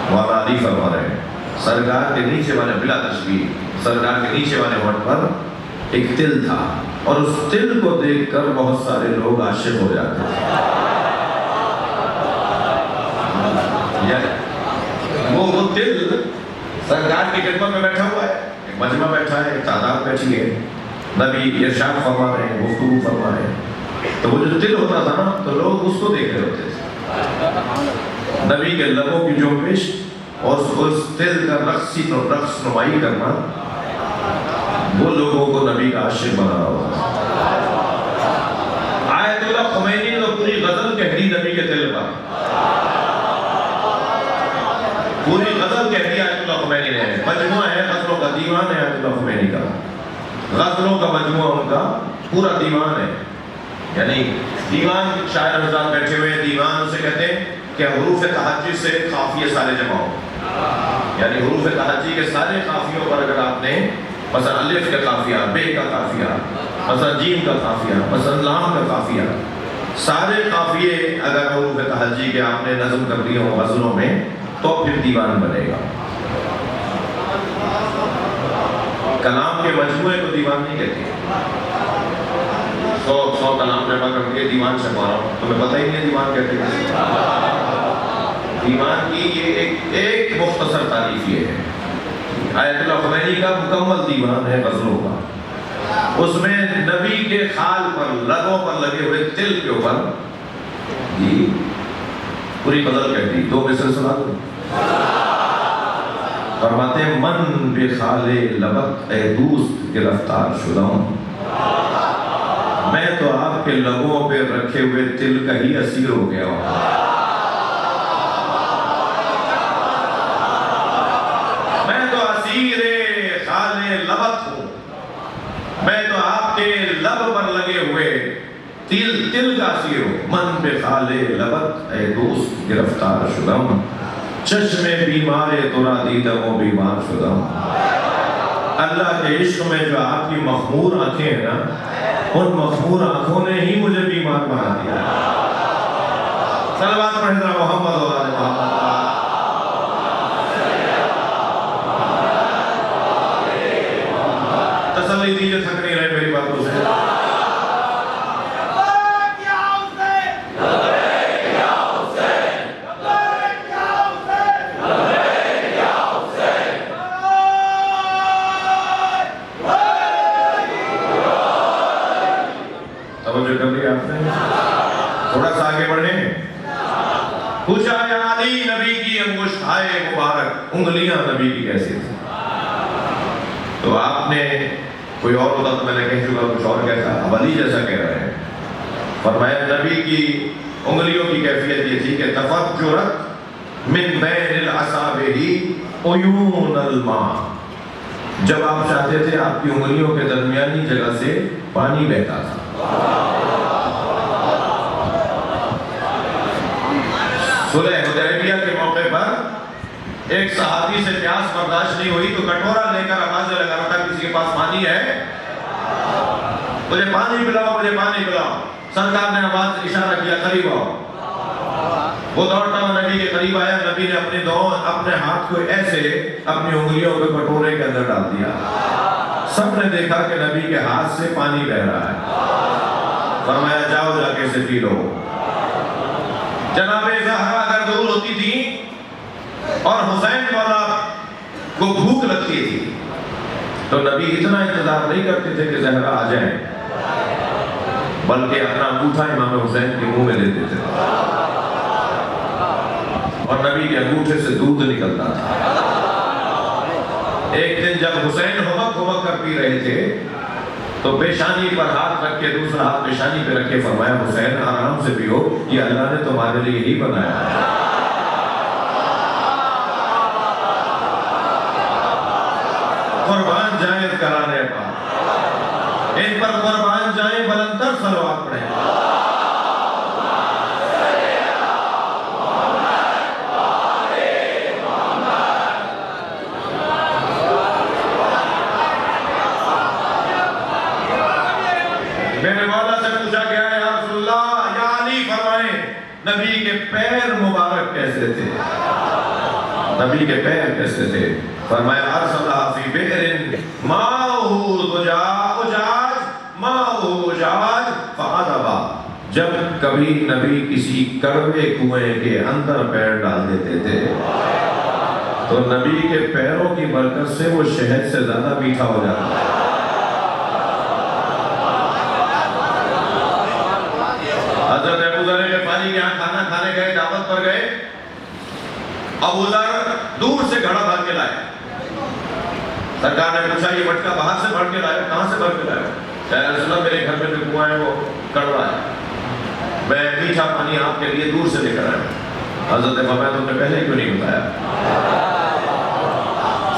مولا علی فرما رہے ہیں سرکار کے نیچے والے، بلا تشبیہ، سرکار کے نیچے والے ہونٹ پر ایک تل تھا، اور اس تل کو دیکھ کر بہت سارے لوگ عاشق ہو جاتے تھے۔ وہ تل سرکار کی خدمت میں بیٹھا ہوا ہے، ایک مجمع بیٹھا ہے، ایک تعداد بیٹھی ہے، نبی ارشاد فرما رہے ہیں، گفتگو فرما رہے ہیں، تو وہ جو تل ہوتا تھا نا تو لوگ اس کو دیکھ رہے ہوتے تھے، نبی کے لبوں کی جنبش اور اس تل کا رقص نمائی کرنا، وہ لوگوں کو نبی کا عاشق بنا رہا ہوتا۔ آیت اللہ خمینی نے پوری غزل کہہ دی نبی کے تل پر، پوری غزل کہہ دی آیت اللہ خمینی نے، مجموعہ ہے غزلوں کا، دیوان ہے آیت اللہ خمینی کا، غزلوں کا مجموعہ ان کا پورا دیوان ہے، یعنی دیوان شاعر حضرات بیٹھے ہوئے، دیوان سے کہتے ہیں کہ حروف تہجی سے قافیے سارے جمع ہو، یعنی حروف تہجی کے سارے قافیوں پر اگر آپ نے مثلا الف کا قافیہ، بے کا قافیہ، مثلا جیم کا قافیہ، مثلا لام کا قافیہ، سارے قافیے اگر حروف تہجی کے آپ نے نظم کر دیے ہوں غزلوں میں تو پھر دیوان بنے گا۔ کلام کے مجموعے کو دیوان نہیں کہتے۔ 100 کلام جمع کر کے دیوان چھپا رہا ہوں، تمہیں پتہ ہی نہیں دیوان کہتے ہیں۔ دیوان کی یہ ایک مختصر تعریف یہ ہے، آیت اللہ خمینی کا مکمل دیوان ہے غزلوں کا، اس میں نبی کے خال پر، لبوں پر لگے ہوئے تل کے اوپر جی پوری غزل کہتی، 2 مثل سنا دو۔ فرماتے ہیں من بے خال لبت اے دوست گرفتار شدہوں، میں تو آپ کے لبوں پہ رکھے ہوئے تل کا ہی اسیر ہو گیا ہوں۔ میں تو آپ کے لب پر لگے ہوئے تل کا اسیر ہوں۔ من بے خال لبت اے دوست گرفتار شدہم، چشم بیمار ترا دیدم و بیمار شدہم۔ اللہ کے عشق میں جو آپ کی مخمور آنکھیں ہیں نا، ان مخمور آنکھوں نے ہی مجھے بیمار بنا دیا۔ صلوات پڑھیں ذرا محمد و آل محمد۔ تسلی دیجئے، تھک نہیں رہے میری باتوں سے۔ توجہ کر لیا آپ نے؟ تھوڑا سا آگے بڑھیں. پوچھا یا علی نبی کی انگشتائے مبارک انگلیاں نبی کی کیسی تھی؟ تو آپ نے کوئی اور ہوتا تو میں نے کہہ چکا کچھ اور کہتا، اب علی جیسا کہہ رہے ہیں. فرمایا نبی کی انگلیوں کی کیفیت یہ تھی کہ تفجرت من بین الاصابع عیون الماء. جب آپ چاہتے تھے آپ کی انگلیوں کے درمیانی جگہ سے پانی بہتا تھا. صلح حدیبیہ کے موقع پر ایک صحابی سے پیاس برداشت نہیں ہوئی تو کٹورا لے کر آوازیں لگا رہا تھا کسی کے پاس پانی ہے؟ مجھے پانی پلاؤ، مجھے پانی پلاؤ. سرکار نے آواز اشارہ کیا قریب آؤ. وہ دوڑتا ہوا نبی کے قریب آیا. نبی نے اپنے ہاتھ کو ایسے اپنی انگلیوں کے کٹورے کے اندر ڈال دیا. سب نے دیکھا کہ نبی کے ہاتھ سے پانی بہہ رہا ہے. فرمایا جاؤ جا کے اسے پی لو. جناب زہرا اگر دور ہوتی تھی اور حسین مولا کو بھوک لگتی تھی تو نبی اتنا انتظار نہیں کرتے تھے کہ زہرا آ جائیں، بلکہ اپنا انگوٹھا امام حسین کے منہ میں لے دیتے تھے اور نبی کے انگوٹھے سے دودھ نکلتا تھا. ایک دن جب حسین ہمک کر پی رہے تھے تو پیشانی پر ہاتھ رکھ کے دوسرا ہاتھ پیشانی پہ رکھ کے فرمایا حسین آرام سے پیو، یہ اللہ نے تمہارے لیے یہی بنایا ہے. قربان جائیں کرانے پر، ان پر قربان جائیں بلندر صلوات پڑھیں. میرے مولا سے پوچھا گیا ہے یا رسول اللہ، یا علی فرمائیں نبی کے پیر مبارک کیسے تھے؟ نبی کے پیر کیسے تھے؟ فرمایا ارسلہ فی بئر ماؤہ اجاج فعذبا. جب کبھی نبی کسی کڑوے کنویں کے اندر پیر ڈال دیتے تھے تو نبی کے پیروں کی برکت سے وہ شہد سے زیادہ میٹھا ہو جاتا ہے. حضرت ابو ذر غفاری کے یہاں کھانا کھانے گئے، دعوت پر گئے. ابو ذر دور سے گھڑا بھر کے لائے. سرکار نے پوچھا یہ مٹکا باہر سے بھر کے لائے؟ کہاں سے بھر کے لائے؟ یا رسول اللہ میرے گھر میں جو کنواں ہے وہ کڑوا ہے، میں میٹھا پانی آپ کے لیے دور سے لے کر آیا. حضرت فرمایا تم نے پہلے کیوں نہیں بتایا؟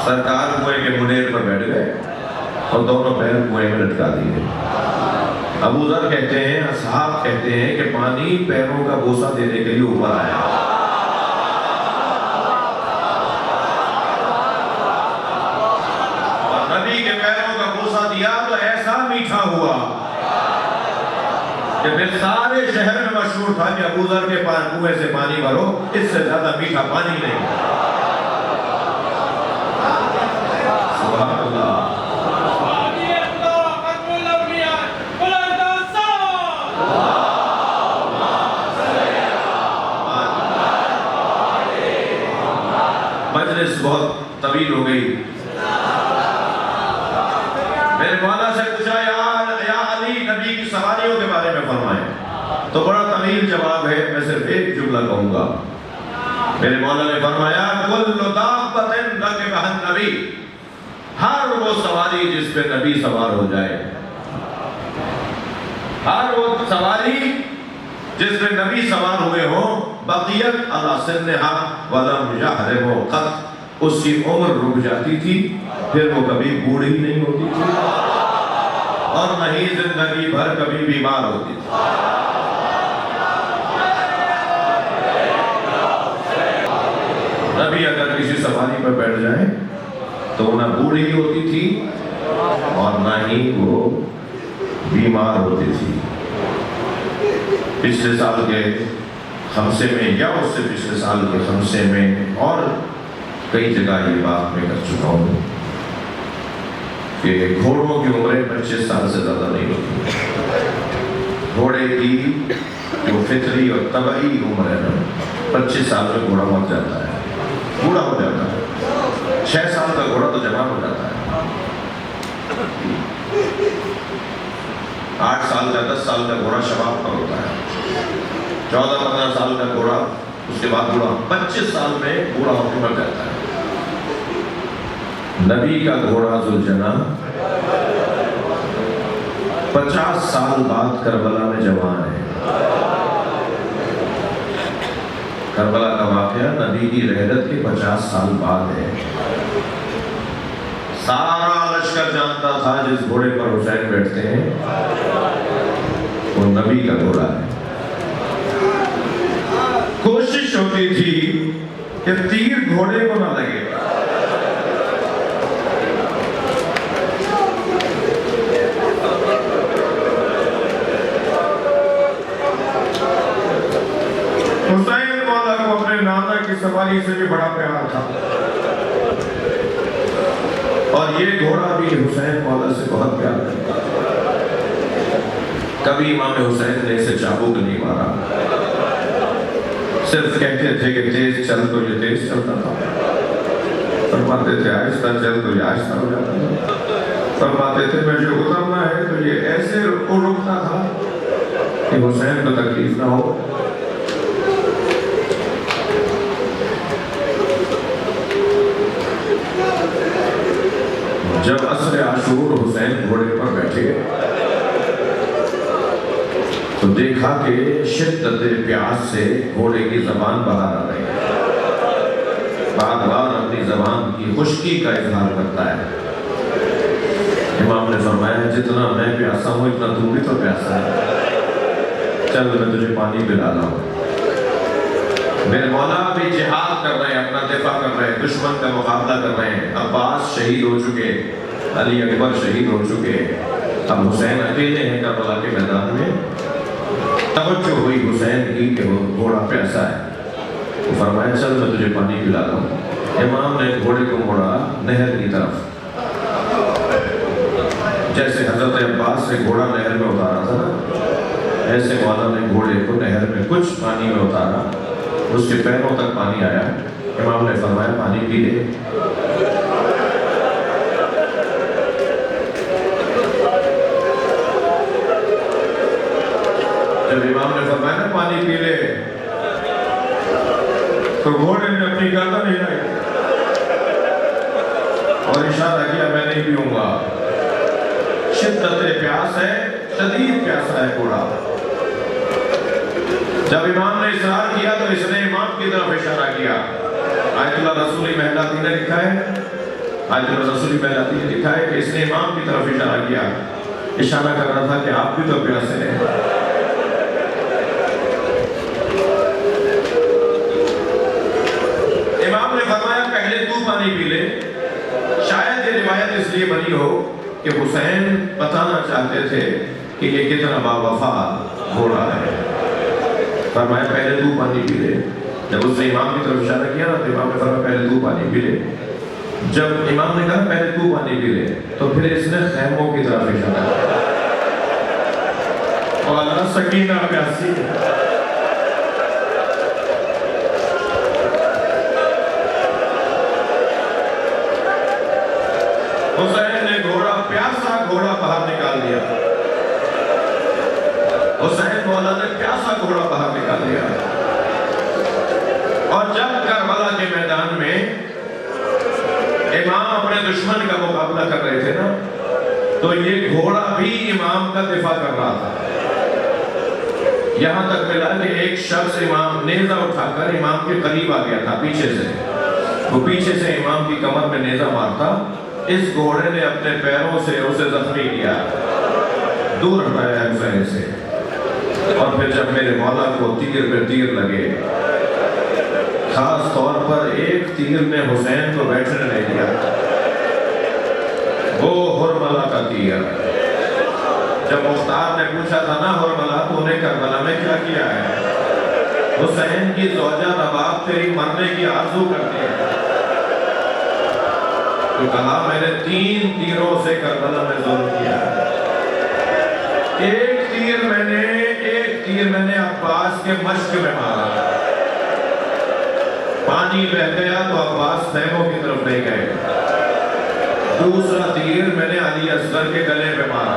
سرکار کنویں کے منیر پر بیٹھ گئے اور دونوں پیر کنویں میں لٹکا دیے. ابو ذر کہتے ہیں، اصحاب کہتے ہیں کہ پانی پیروں کا بوسہ دینے کے لیے اوپر آیا. اور نبی کے پیروں کا بوسہ دیا تو ایسا میٹھا ہوا کہ پھر سارے شہر میں مشہور تھا کہ ابو ذر کے کنویں سے پانی بھرو، اس سے زیادہ میٹھا پانی نہیں. سبحان اللہ. مجلس بہت طویل ہو گئی. میرے مولا سے پوچھا یا علی نبی کی سواریوں کے بارے میں فرمائیں، تو بڑا طویل جواب ہے، میں صرف ایک جملہ کہوں گا. میرے مولا نے فرمایا کل دابۃ رکبھا النبی، ہر وہ سواری جس پہ نبی سوار ہو جائے، ہر وہ سواری جس پہ نبی سوار ہوئے ہوں، بقیت علی سنہا ولم یحرم قط، اس کی عمر رک جاتی تھی، پھر وہ کبھی بوڑھی نہیں ہوتی تھی اور نہ ہی زندگی بھر کبھی بیمار ہوتی تھی. نبی اگر کسی سواری پر بیٹھ جائیں تو نہ بوڑھی ہوتی تھی اور نہ ہی وہ بیمار ہوتی تھی. پچھلے سال کے خمسے میں یا اس سے پچھلے سال کے خمسے میں اور کئی جگہ یہ بات میں کر چکا ہوں کہ گھوڑوں کی عمریں 25 سال سے زیادہ نہیں ہوتی. گھوڑے کی جو فطری اور طبعی عمر ہے 25 سال میں گھوڑا مر جاتا ہے، بوڑھا ہو جاتا ہے. 6 سال کا گھوڑا تو جوان ہو جاتا ہے، 8 سال کا 10 سال کا گھوڑا شباب پر ہوتا ہے. 14-15 سال کا گھوڑا، اس کے بعد بوڑھا، 25 سال میں بوڑھا ہو کے مر جاتا ہے۔ نبی کا گھوڑا ذوالجناح 50 سال بعد کربلا میں جوان ہے۔ کربلا کا واقعہ نبی کی رحلت کے 50 سال بعد ہے۔ سارا لشکر جانتا تھا جس گھوڑے پر حسین بیٹھتے ہیں وہ نبی کا گھوڑا ہے۔ کوشش ہوتی تھی کہ تیر گھوڑے کو نہ لگے۔ حسین مولا کو اپنے نانا کی سواری سے بھی بڑا پیار تھا، اور یہ گھوڑا بھی حسین مولا سے بہت پیار کرتا تھا۔ کبھی امام حسین نے اسے چابک نہیں مارا، صرف کہتے تھے کہ تیز چل تو یہ تیز چلتا تھا، فرماتے تھے آہستہ چل تو یہ آہستہ ہو جاتا تھا، فرماتے تھے میں جو اترنا ہے تو یہ ایسے رکتا تھا کہ حسین کو تکلیف نہ ہو۔ جب عصر عاشور حسین گھوڑے پر بیٹھے تو دیکھا کہ شدت پیاس سے گھوڑے کی زبان باہر آ رہی ہے، بار بار اپنی زبان کی خشکی کا اظہار کرتا ہے۔ امام نے فرمایا جتنا میں پیاسا ہوں اتنا تو بھی تو پیاسا ہے، چل میں تجھے پانی پلا رہا ہوں۔ میرے مولا بھی جہاد کر رہے ہیں، اپنا دفاع کر رہے ہیں، دشمن کا مقابلہ کر رہے ہیں۔ عباس شہید ہو چکے، علی اکبر شہید ہو چکے، اب حسین اکیلے ہیں کربلا کے میدان میں۔ توجہ ہوئی حسین کی کہ وہ گھوڑا پیاسا ہے، وہ فرمایا چل میں تجھے پانی پلا رہا ہوں۔ امام نے گھوڑے کو موڑا نہر کی طرف، جیسے حضرت عباس سے گھوڑا نہر میں اتارا تھا نا، ایسے مولا نے گھوڑے کو نہر میں کچھ پانی میں اتارا، اس کے پیروں تک پانی آیا۔ امام نے فرمایا پانی پی لے۔ جب امام نے فرمایا نا پانی پی لے تو گھوڑے نے اپنی گردن ہلائی اور اشارہ کیا میں نہیں پیوں گا۔ شدت پیاس ہے، شدید پیاسا ہے گھوڑا۔ جب امام نے اصرار کیا تو اس نے امام کی طرف اشارہ کیا۔ آیت اللہ رسولی محلاتی نے لکھا ہے، آیت اللہ رسولی محلاتی نے لکھا ہے کہ اس نے امام کی طرف اشارہ کیا، اشارہ کر رہا تھا کہ آپ بھی تو پیاسے ہیں۔ امام نے فرمایا پہلے تو پانی پی لے۔ شاید یہ روایت اس لیے بنی ہو کہ حسین بتانا چاہتے تھے کہ یہ کتنا باوفا گھوڑا ہے۔ فرمایا پہلے تو پانی پی لے۔ جب اس نے امام کی طرف اشارہ کیا نا تو امام نے فرمایا پہلے تو پانی پی لے۔ جب امام نے کہا پہلے تو پانی پی لے تو پھر اس نے خیموں کی طرف اشارہ کیا، اور سکینہ پیاسی حسین نے گھوڑا پیاسا گھوڑا باہر نکال دیا۔ حسین مولا نے پیاسا گھوڑا باہر نکال دیا، اور جب کربلا کے میدان میں امام اپنے دشمن کا مقابلہ کر رہے تھے نا تو یہ گھوڑا بھی امام کا دفاع کر رہا تھا۔ یہاں تک ملا کہ ایک شخص امام نیزہ اٹھا کر امام کے قریب آ گیا تھا پیچھے سے، وہ پیچھے سے امام کی کمر میں نیزہ مارتا، اس گھوڑے نے اپنے پیروں سے اسے زخمی کیا، دور ہٹایا حسین سے۔ اور پھر جب میرے مولا کو تیر پہ تیر لگے، خاص طور پر ایک تیر نے حسین کو بیٹھنے نہیں دیا، وہ حرملہ کا تیر۔ جب مختار نے پوچھا تھا نا حرملہ تو نے کربلا میں کیا کیا ہے، حسین کی زوجہ رباب تیری مرنے کی آرزو کرتی ہے، تو کہا میں نے 3 تیروں سے کربلا میں ظلم کیا ہے۔ ایک تیر میں نے عباس کے مشک میں مارا، پانی بہ گیا تو عباس خیموں کی طرف نہیں گئے۔ دوسرا تیر میں نے علی اصغر کے گلے پہ مارا۔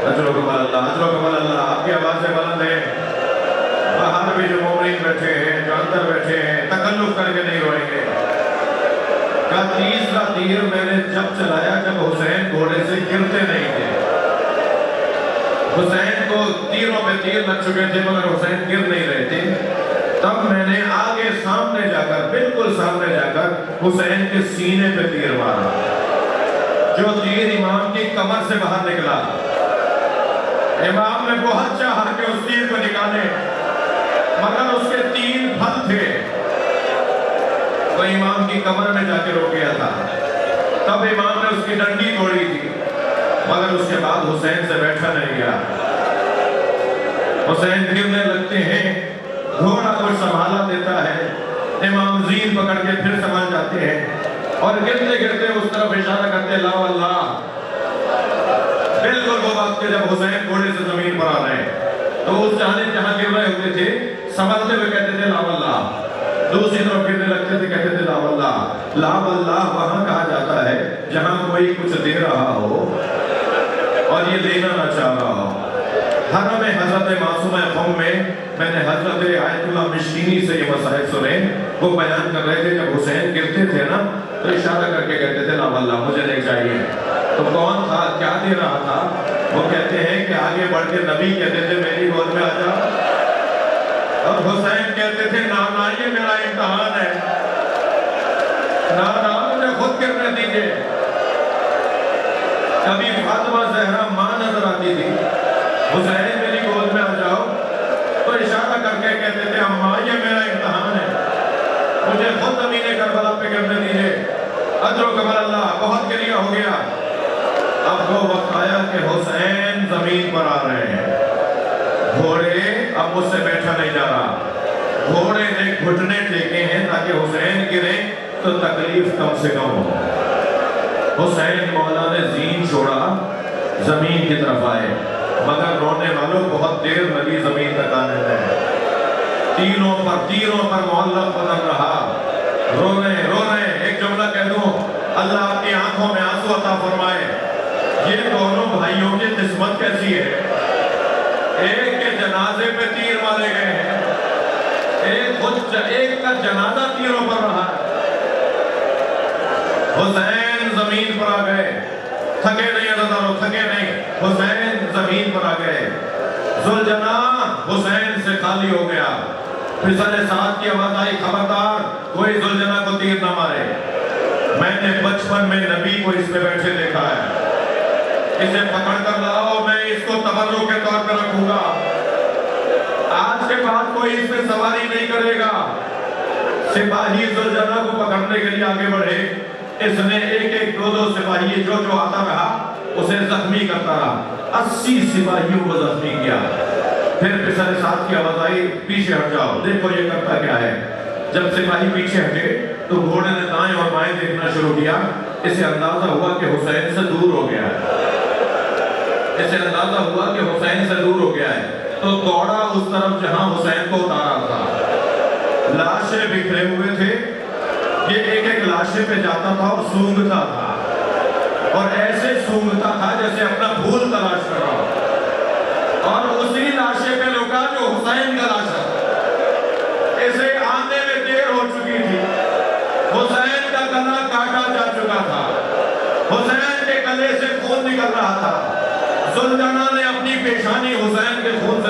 اجر و کمال اللہ، اجر و کمال اللہ، آپ کی آواز سے بلند ہے۔ باہر بھی جو مومنین بیٹھے ہیں، جو اندر بیٹھے ہیں، تکلف کر کے نہیں روئیں گے۔ کا تیسرا تیر میں نے جب چلایا جب حسین گھوڑے سے گرتے نہیں تھے۔ حسین کو تیروں پہ تیر لگ چکے تھے مگر حسین گر نہیں رہے تھے، تب میں نے آگے سامنے جا کر، بالکل سامنے جا کر حسین کے سینے پہ تیر مارا، جو تیر امام کی کمر سے باہر نکلا۔ امام نے بہت چاہا کہ اس تیر کو نکالے مگر اس کے 3 پھل تھے، وہ امام کی کمر میں جا کے رو گیا تھا۔ تب امام نے اس کی ڈنڈی توڑی تھی مگر اس کے بعد حسین سے بیٹھا نہیں گیا۔ حسین گرنے لگتے ہیں، گھوڑا کو سنبھالا دیتا ہے، امام زین پکڑ کے پھر سنبھال جاتے ہیں اور گرتے گرتے اس طرف اشارہ کرتے لا واللہ۔ بالکل وہ وقت کہ جب حسین گھوڑے سے زمین پر آ رہے ہیں تو اس جانب جہاں گر رہے ہوتے تھے سنبھالتے ہوئے کہتے تھے لا واللہ، دوسری طرف گرنے لگتے تھے کہتے تھے لا واللہ۔ لا واللہ وہاں کہا جاتا ہے جہاں کوئی کچھ دے رہا ہو اور یہ دینا نہ چاہ رہا ہو۔ حرم حضرت معصومہ قوم میں نے حضرت آیت اللہ مشکینی سے یہ مسائل سنے، وہ بیان کر رہے تھے جب حسین گرتے تھے نا تو اشارہ کر کے کہتے تھے لا واللہ مجھے نہیں چاہیے۔ تو کون تھا، کیا دے رہا تھا؟ وہ کہتے ہیں کہ آگے بڑھ کے نبی کہتے تھے میری گود میں آ جا، اور حسین کہتے تھے نا یہ میرا امتحان ہے، نا مجھے خود کرنے دیجئے۔ کبھی فاطمہ زہرا ماں نظر آتی تھی، حسین میری گود میں آ جاؤ تو اشارہ کر کے کہتے تھے اماں یہ میرا امتحان ہے، مجھے خود زمین کربلا پہ کرنے دیجئے۔ اجر و کمال اللہ، بہت گریہ ہو گیا۔ اب وہ وقت آیا کہ حسین زمین پر آ رہے ہیں، گھوڑے اب مجھ سے بیٹھا نہیں جا رہا، گھوڑے نے گھٹنے ٹیکے ہیں تاکہ حسین گرے تو تکلیف کم سے کم ہو۔ حسین مولا نے زین چھوڑا، زمین کی طرف آئے مگر رونے والوں بہت دیر لگی زمین تک آنے میں۔ تیروں پر معلق قدم رہا، رو رہے۔ ایک جملہ کہہ دوں، اللہ آپ کی آنکھوں میں آنسو عطا فرمائے۔ یہ دونوں بھائیوں کی قسمت کیسی ہے، ایک کے جنازے پہ تیر مارے گئے ہیں، ایک کا جنازہ تیروں پر رہا ہے۔ حسین زمین پر آ گئے، تھکے نہیں عزیزانو، تھکے نہیں، حسین زمین پر آ گئے۔ ذوالجناح حسین سے خالی ہو گیا۔ پھسل سعد کی آواز آئی خبردار کوئی ذوالجناح کو تیر نہ مارے۔ میں نے بچپن میں نبی کو اس پہ بیٹھے دیکھا ہے، اسے پکڑ کر لاؤ، میں اس کو تبرک کے طور پر رکھوں گا، آج کے بعد کوئی اس پہ سواری نہیں کرے گا۔ سپاہی ذوالجناح کو پکڑنے کے لیے آگے بڑھے، اس نے ایک دو سپاہی جو آتا رہا اسے زخمی کرتا رہا، 80 سپاہیوں کو زخمی کیا۔ پھر پھسل سعد کی آواز آئی پیچھے ہٹ جاؤ، دیکھو یہ کرتا کیا ہے۔ جب سپاہی پیچھے ہٹے تو گھوڑے نے دائیں اور بائیں دیکھنا شروع کیا، اسے اندازہ ہوا کہ حسین سے دور ہو گیا ہے، تو دوڑا اس طرف جہاں حسین کو اتارا تھا۔ لاشیں بکھرے ہوئے تھے، یہ ایک لاشیں پہ جاتا تھا اور سونگتا تھا، اور ایسے سونگتا تھا جیسے اپنا بھول تلاش کر رہا ہو، اور اسی لاشیں پہ رکا جو حسین کا لاش تھا۔ اسے آنے میں دیر ہو چکی تھی، حسین کا گلا کاٹا جا چکا تھا، حسین کے گلے سے خون نکل رہا تھا۔ ذوالجناح نے اپنی پیشانی حسین کے خون